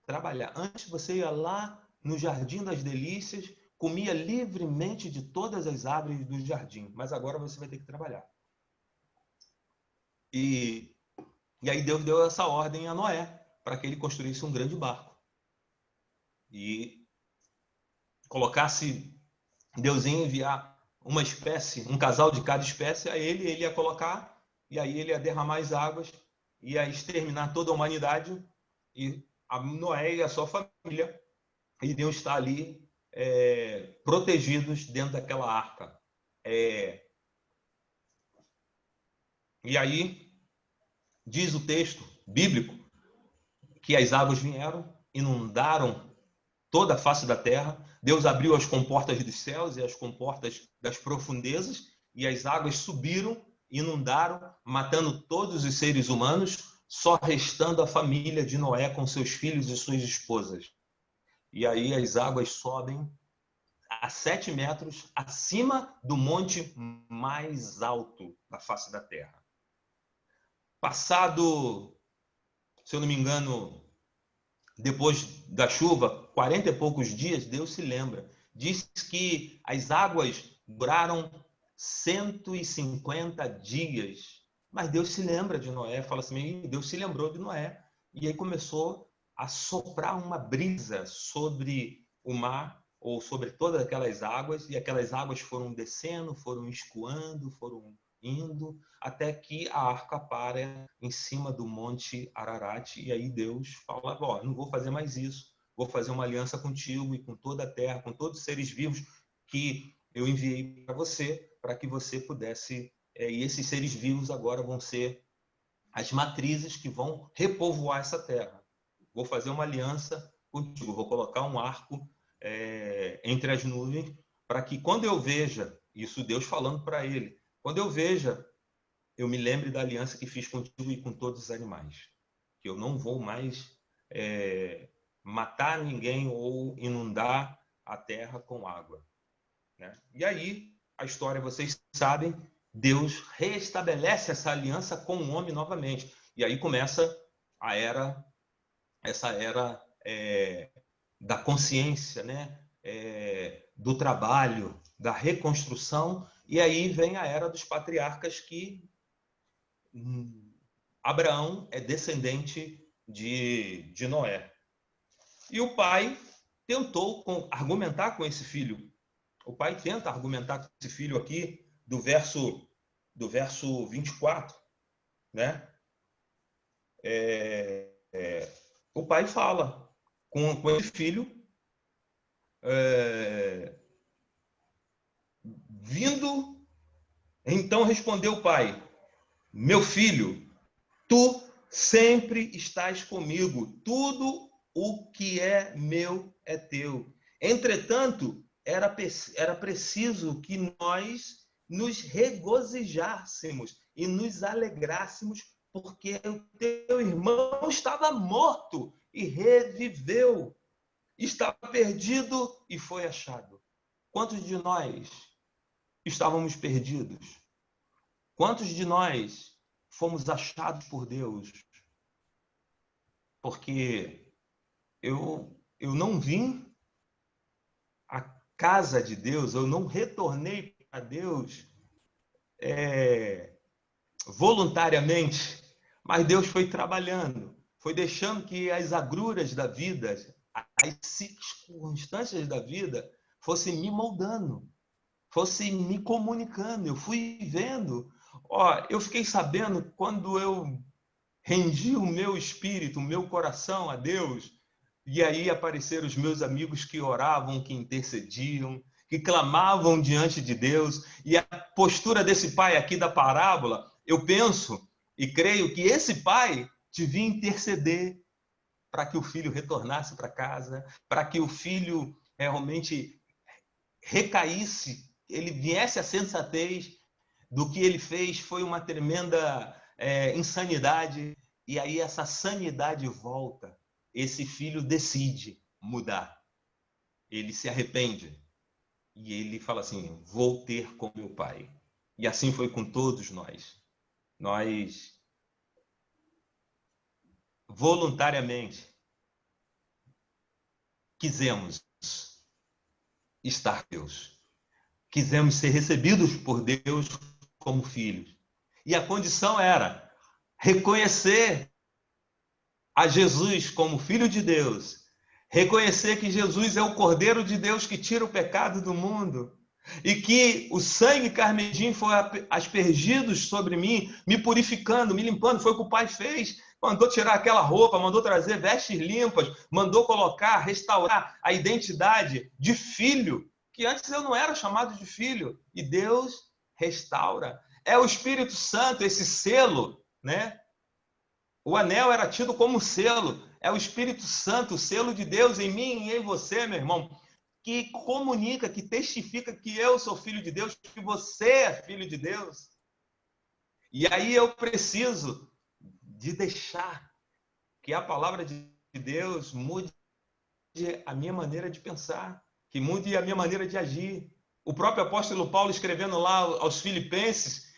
trabalhar. Antes você ia lá no Jardim das Delícias, comia livremente de todas as árvores do jardim, mas agora você vai ter que trabalhar. E aí Deus deu essa ordem a Noé, para que ele construísse um grande barco. E colocasse, Deus ia enviar uma espécie, um casal de cada espécie, a ele ia colocar, e aí ele ia derramar as águas, ia exterminar toda a humanidade, e a Noé e a sua família iriam estar ali protegidos dentro daquela arca. E aí, diz o texto bíblico, que as águas vieram, inundaram toda a face da terra, Deus abriu as comportas dos céus e as comportas das profundezas, e as águas subiram, inundaram, matando todos os seres humanos, só restando a família de Noé com seus filhos e suas esposas. E aí as águas sobem a 7 metros acima do monte mais alto da face da terra. Passado, se eu não me engano, depois da chuva, 40 e poucos dias, Deus se lembra. Diz que as águas duraram 150 dias. Mas Deus se lembra de Noé, fala assim, Deus se lembrou de Noé. E aí começou a soprar uma brisa sobre o mar, ou sobre todas aquelas águas, e aquelas águas foram descendo, foram escoando, foram indo, até que a arca para em cima do monte Ararat, e aí Deus fala, não vou fazer mais isso, vou fazer uma aliança contigo e com toda a terra, com todos os seres vivos que eu enviei para você, para que você pudesse, e esses seres vivos agora vão ser as matrizes que vão repovoar essa terra. Vou fazer uma aliança contigo, vou colocar um arco entre as nuvens, para que quando eu veja, isso Deus falando para ele, quando eu veja, eu me lembre da aliança que fiz contigo e com todos os animais. Que eu não vou mais matar ninguém ou inundar a terra com água. né? E aí, a história, vocês sabem, Deus reestabelece essa aliança com o homem novamente. E aí começa essa era da consciência, né? Do trabalho, da reconstrução. E aí vem a era dos patriarcas, que Abraão é descendente de Noé. E o pai tentou argumentar com esse filho. O pai tenta argumentar com esse filho aqui, do verso 24, né? O pai fala com esse filho, então respondeu o pai: meu filho, tu sempre estás comigo, tudo o que é meu é teu. Entretanto, era preciso que nós nos regozijássemos e nos alegrássemos, porque o teu irmão estava morto e reviveu, estava perdido e foi achado. Quantos de nós estávamos perdidos? Quantos de nós fomos achados por Deus? Porque eu não vim à casa de Deus, eu não retornei para Deus voluntariamente, mas Deus foi trabalhando, foi deixando que as agruras da vida, as circunstâncias da vida fossem me moldando, fossem me comunicando. Eu fui vendo. Eu fiquei sabendo, quando eu rendi o meu espírito, o meu coração a Deus, e aí apareceram os meus amigos que oravam, que intercediam, que clamavam diante de Deus. E a postura desse pai aqui da parábola, eu penso e creio que esse pai devia interceder para que o filho retornasse para casa, para que o filho realmente recaísse, ele viesse à sensatez do que ele fez. Foi uma tremenda insanidade, e aí essa sanidade volta. Esse filho decide mudar, ele se arrepende e ele fala assim: vou ter com meu pai. E assim foi com todos nós. Nós voluntariamente quisemos estar com Deus, quisemos ser recebidos por Deus como filhos, e a condição era reconhecer a Jesus como Filho de Deus, reconhecer que Jesus é o Cordeiro de Deus que tira o pecado do mundo, e que o sangue carmesim foi aspergido sobre mim, me purificando, me limpando. Foi o que o Pai fez. Mandou tirar aquela roupa, mandou trazer vestes limpas, mandou colocar, restaurar a identidade de filho, que antes eu não era chamado de filho, e Deus restaura. É o Espírito Santo, esse selo, né? O anel era tido como selo. É o Espírito Santo, o selo de Deus em mim e em você, meu irmão, que comunica, que testifica que eu sou filho de Deus, que você é filho de Deus. E aí eu preciso de deixar que a palavra de Deus mude a minha maneira de pensar, que mude a minha maneira de agir. O próprio apóstolo Paulo, escrevendo lá aos Filipenses,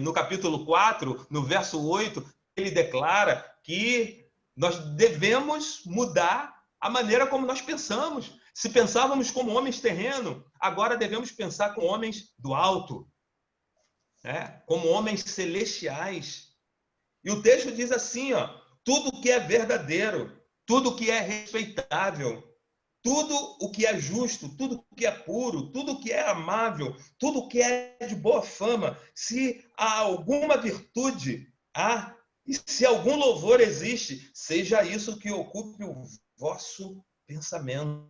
no capítulo 4, no verso 8, ele declara que nós devemos mudar a maneira como nós pensamos. Se pensávamos como homens terrenos, agora devemos pensar como homens do alto, né? Como homens celestiais. E o texto diz assim, tudo que é verdadeiro, tudo que é respeitável, tudo o que é justo, tudo o que é puro, tudo o que é amável, tudo o que é de boa fama, se há alguma virtude, e se algum louvor existe, seja isso que ocupe o vosso pensamento.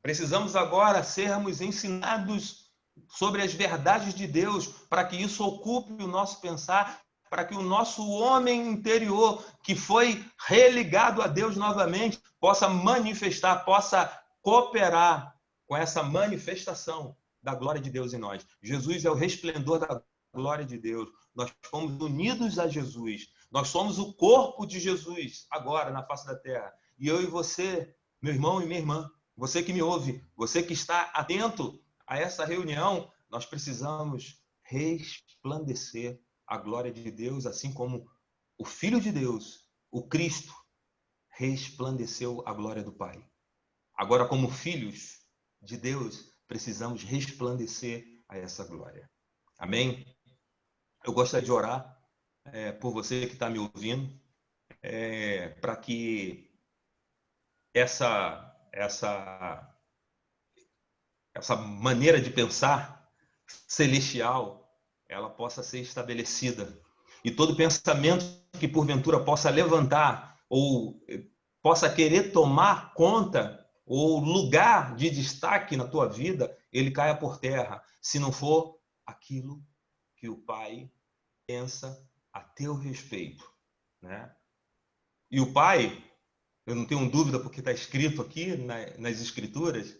Precisamos agora sermos ensinados sobre as verdades de Deus, para que isso ocupe o nosso pensar, para que o nosso homem interior, que foi religado a Deus novamente, possa manifestar, possa cooperar com essa manifestação da glória de Deus em nós. Jesus é o resplendor da glória de Deus. Nós fomos unidos a Jesus. Nós somos o corpo de Jesus agora na face da terra. E eu e você, meu irmão e minha irmã, você que me ouve, você que está atento a essa reunião, nós precisamos resplandecer a glória de Deus, assim como o Filho de Deus, o Cristo, resplandeceu a glória do Pai. Agora, como filhos de Deus, precisamos resplandecer a essa glória. Amém? Eu gostaria de orar por você que está me ouvindo, para que essa maneira de pensar celestial, ela possa ser estabelecida. E todo pensamento que porventura possa levantar ou possa querer tomar conta ou lugar de destaque na tua vida, ele caia por terra, se não for aquilo que o Pai pensa a teu respeito, né? E o Pai, eu não tenho dúvida, porque está escrito aqui nas Escrituras,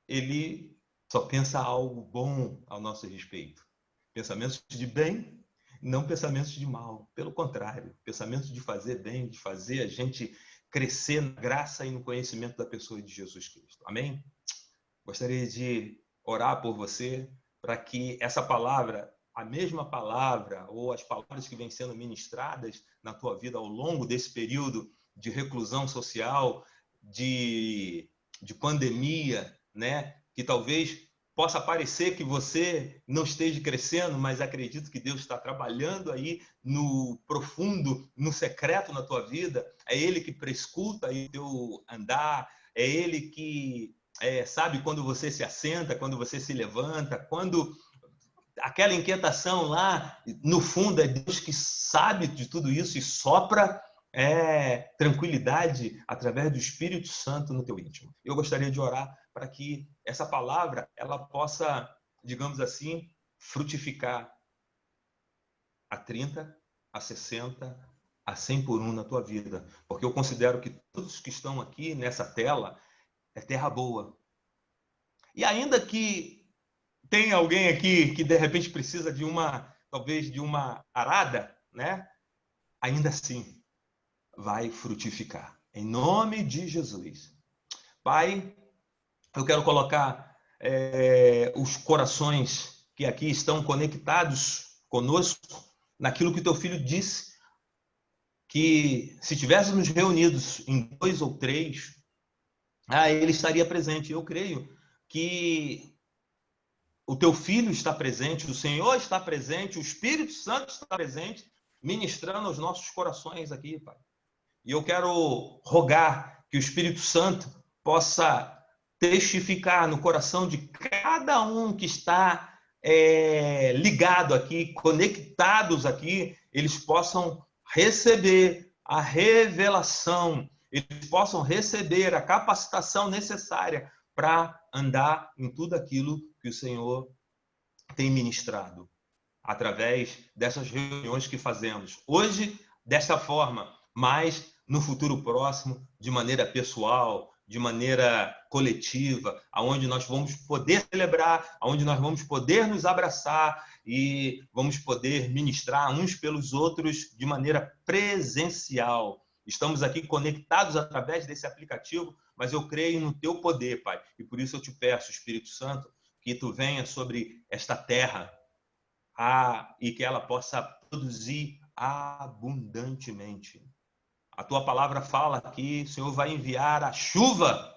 ele só pensa algo bom ao nosso respeito. Pensamentos de bem, não pensamentos de mal. Pelo contrário, pensamentos de fazer bem, de fazer a gente crescer na graça e no conhecimento da pessoa de Jesus Cristo. Amém? Gostaria de orar por você, para que essa palavra, a mesma palavra, ou as palavras que vêm sendo ministradas na tua vida ao longo desse período de reclusão social, de pandemia, né? Que talvez possa parecer que você não esteja crescendo, mas acredito que Deus está trabalhando aí no profundo, no secreto na tua vida. É Ele que prescruta aí o teu andar, é Ele que sabe quando você se assenta, quando você se levanta, quando aquela inquietação lá no fundo, é Deus que sabe de tudo isso e sopra tranquilidade através do Espírito Santo no teu íntimo. Eu gostaria de orar para que essa palavra ela possa, digamos assim, frutificar a 30, a 60, a 100 por 1 na tua vida. Porque eu considero que todos que estão aqui nessa tela é terra boa. E ainda que tem alguém aqui que de repente precisa de talvez de uma arada, né? Ainda assim vai frutificar. Em nome de Jesus. Pai, eu quero colocar os corações que aqui estão conectados conosco naquilo que teu filho disse, que se tivéssemos reunidos em 2 ou 3, ele estaria presente. Eu creio que o teu filho está presente, o Senhor está presente, o Espírito Santo está presente, ministrando aos nossos corações aqui, Pai. E eu quero rogar que o Espírito Santo possa testificar no coração de cada um que está ligado aqui, conectados aqui, eles possam receber a revelação, eles possam receber a capacitação necessária para andar em tudo aquilo que o Senhor tem ministrado, através dessas reuniões que fazemos. Hoje, dessa forma, mas no futuro próximo, de maneira pessoal, de maneira coletiva, aonde nós vamos poder celebrar, aonde nós vamos poder nos abraçar e vamos poder ministrar uns pelos outros de maneira presencial. Estamos aqui conectados através desse aplicativo, mas eu creio no teu poder, Pai. E por isso eu te peço, Espírito Santo, que tu venha sobre esta terra e que ela possa produzir abundantemente. A tua palavra fala que o Senhor vai enviar a chuva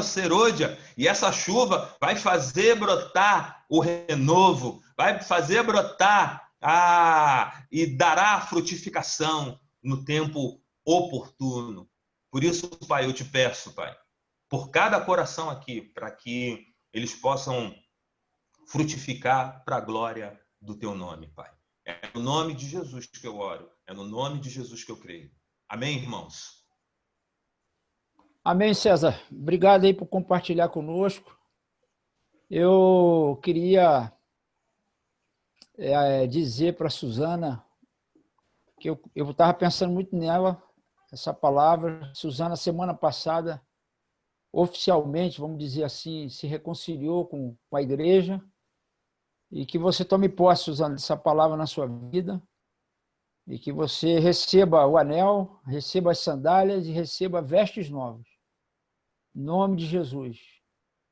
serôdia, e essa chuva vai fazer brotar o renovo, vai fazer brotar e dará frutificação no tempo oportuno. Por isso, Pai, eu te peço, Pai, por cada coração aqui, para que eles possam frutificar para a glória do teu nome, Pai. É no nome de Jesus que eu oro, é no nome de Jesus que eu creio. Amém, irmãos? Amém, César. Obrigado aí por compartilhar conosco. Eu queria dizer para a Suzana que eu estava pensando muito nela, essa palavra. Suzana, semana passada, oficialmente, vamos dizer assim, se reconciliou com a igreja, e que você tome posse, Suzana, dessa palavra na sua vida, e que você receba o anel, receba as sandálias e receba vestes novas. Em nome de Jesus.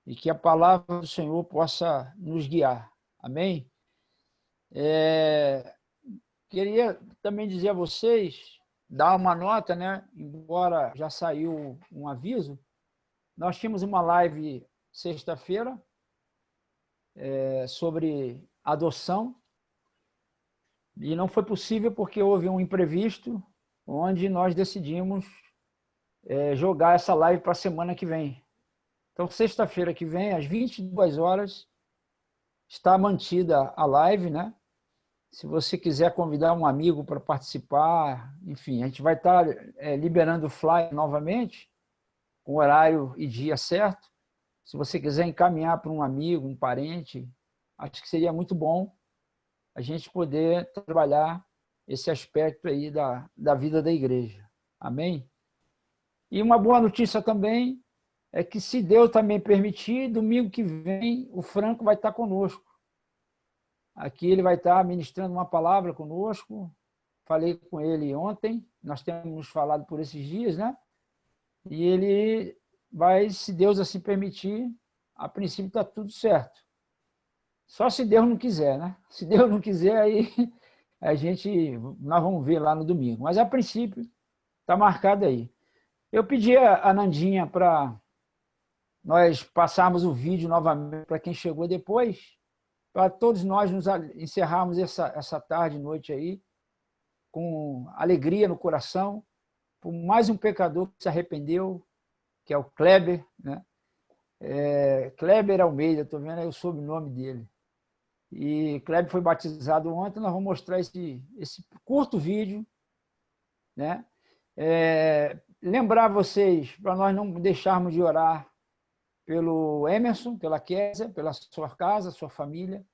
E que a palavra do Senhor possa nos guiar. Amém? Queria também dizer a vocês, dar uma nota, né? Embora já saiu um aviso, nós tínhamos uma live sexta-feira sobre adoção e não foi possível porque houve um imprevisto onde nós decidimos jogar essa live para a semana que vem. Então, sexta-feira que vem, às 22 horas, está mantida a live, né? Se você quiser convidar um amigo para participar, enfim, a gente vai estar liberando o flyer novamente, com horário e dia certo. Se você quiser encaminhar para um amigo, um parente, acho que seria muito bom a gente poder trabalhar esse aspecto aí da vida da igreja. Amém? E uma boa notícia também é que, se Deus também permitir, domingo que vem o Franco vai estar conosco. Aqui ele vai estar ministrando uma palavra conosco. Falei com ele ontem, nós temos falado por esses dias, né? E ele vai, se Deus assim permitir, a princípio está tudo certo. Só se Deus não quiser, né? Se Deus não quiser, aí nós vamos ver lá no domingo. Mas, a princípio, está marcado aí. Eu pedi a Nandinha para nós passarmos o vídeo novamente para quem chegou depois, para todos nós nos encerrarmos essa tarde e noite aí com alegria no coração, por mais um pecador que se arrependeu, que é o Kleber, né? Kleber Almeida, estou vendo aí o sobrenome dele. E Kleber foi batizado ontem, nós vamos mostrar esse curto vídeo, né? Lembrar vocês, para nós não deixarmos de orar pelo Emerson, pela Kézia, pela sua casa, sua família,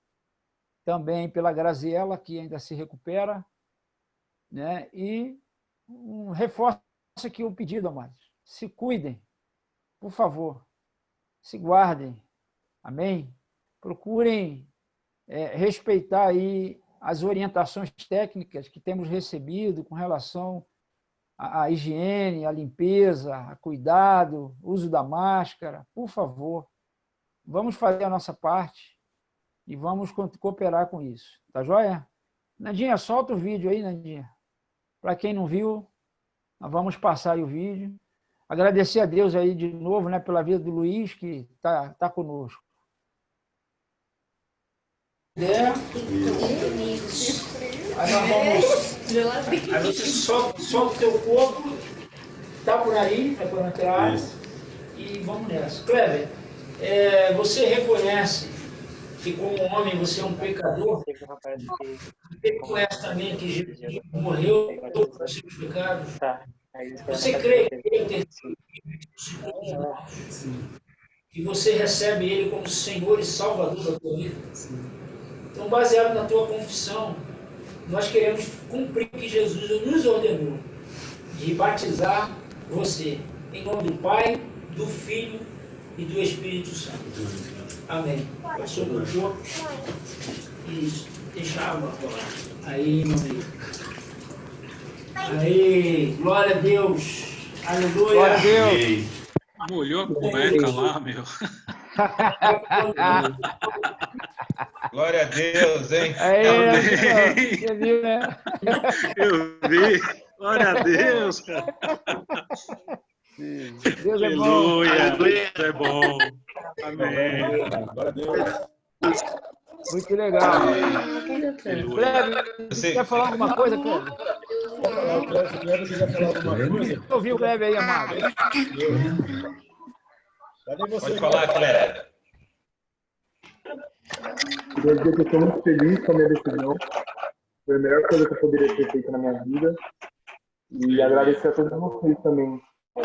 também pela Graziela, que ainda se recupera, né? E reforço aqui o pedido, amados. Se cuidem, por favor, se guardem, amém? Procurem respeitar aí as orientações técnicas que temos recebido com relação à higiene, à limpeza, a cuidado, uso da máscara. Por favor, vamos fazer a nossa parte e vamos cooperar com isso. Tá joia? Nandinha, solta o vídeo aí, Nandinha. Para quem não viu, nós vamos passar aí o vídeo. Agradecer a Deus aí de novo, né, pela vida do Luiz, que tá conosco. Aí nós vamos. Aí você solta o teu corpo, tá por aí, vai por entrar. E vamos nessa. Kleber, você reconhece que, como homem, você é um pecador? Você reconhece também que Jesus morreu por seus pecados? Você crê que ele tem que você recebe ele como Senhor e Salvador da tua vida? Então, baseado na tua confissão, nós queremos cumprir o que Jesus nos ordenou, de batizar você, em nome do Pai, do Filho e do Espírito Santo. Amém. Sobre o corpo. Isso. Deixa a água rolar. Aí, meu amigo. Aí, glória a Deus. Aleluia. Glória a Deus. Molhou a cueca lá, meu. Glória a Deus, hein? Aí, você viu, né? Eu vi. Glória a Deus, cara. Deus é bom. Aleluia. Deus é bom. Amém. Glória a Deus. Muito legal. Kleber, você quer falar alguma coisa, Kleber? Se o Kleber quiser falar alguma coisa... Ouviu o Kleber aí, amado? Cadê você? Pode falar, Kleber. Queria dizer que eu estou muito feliz com a minha decisão. Foi a melhor coisa que eu poderia ter feito na minha vida. E agradecer a todos vocês também por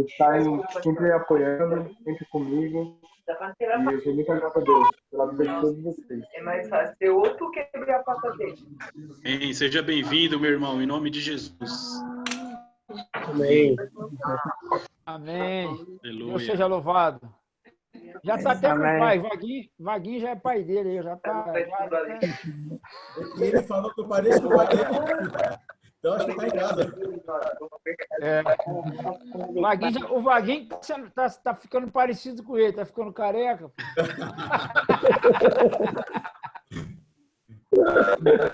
estarem sempre apoiando, sempre comigo. E eu sou muito grato a Deus pela vida de todos vocês. É mais fácil ser outro que abrir a porta dele. Bem, seja bem-vindo, meu irmão, em nome de Jesus. Amém. Amém. Aleluia. Deus seja louvado. Já está até com o Amém. pai. Vaguinho já é pai dele. Já tá, Ele falou que eu pareço com o pai dele. Então acho que está em casa. O Vaguinho tá ficando parecido com ele, tá ficando careca.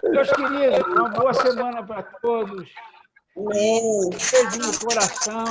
Meus queridos, uma boa semana para todos. Beijo no coração.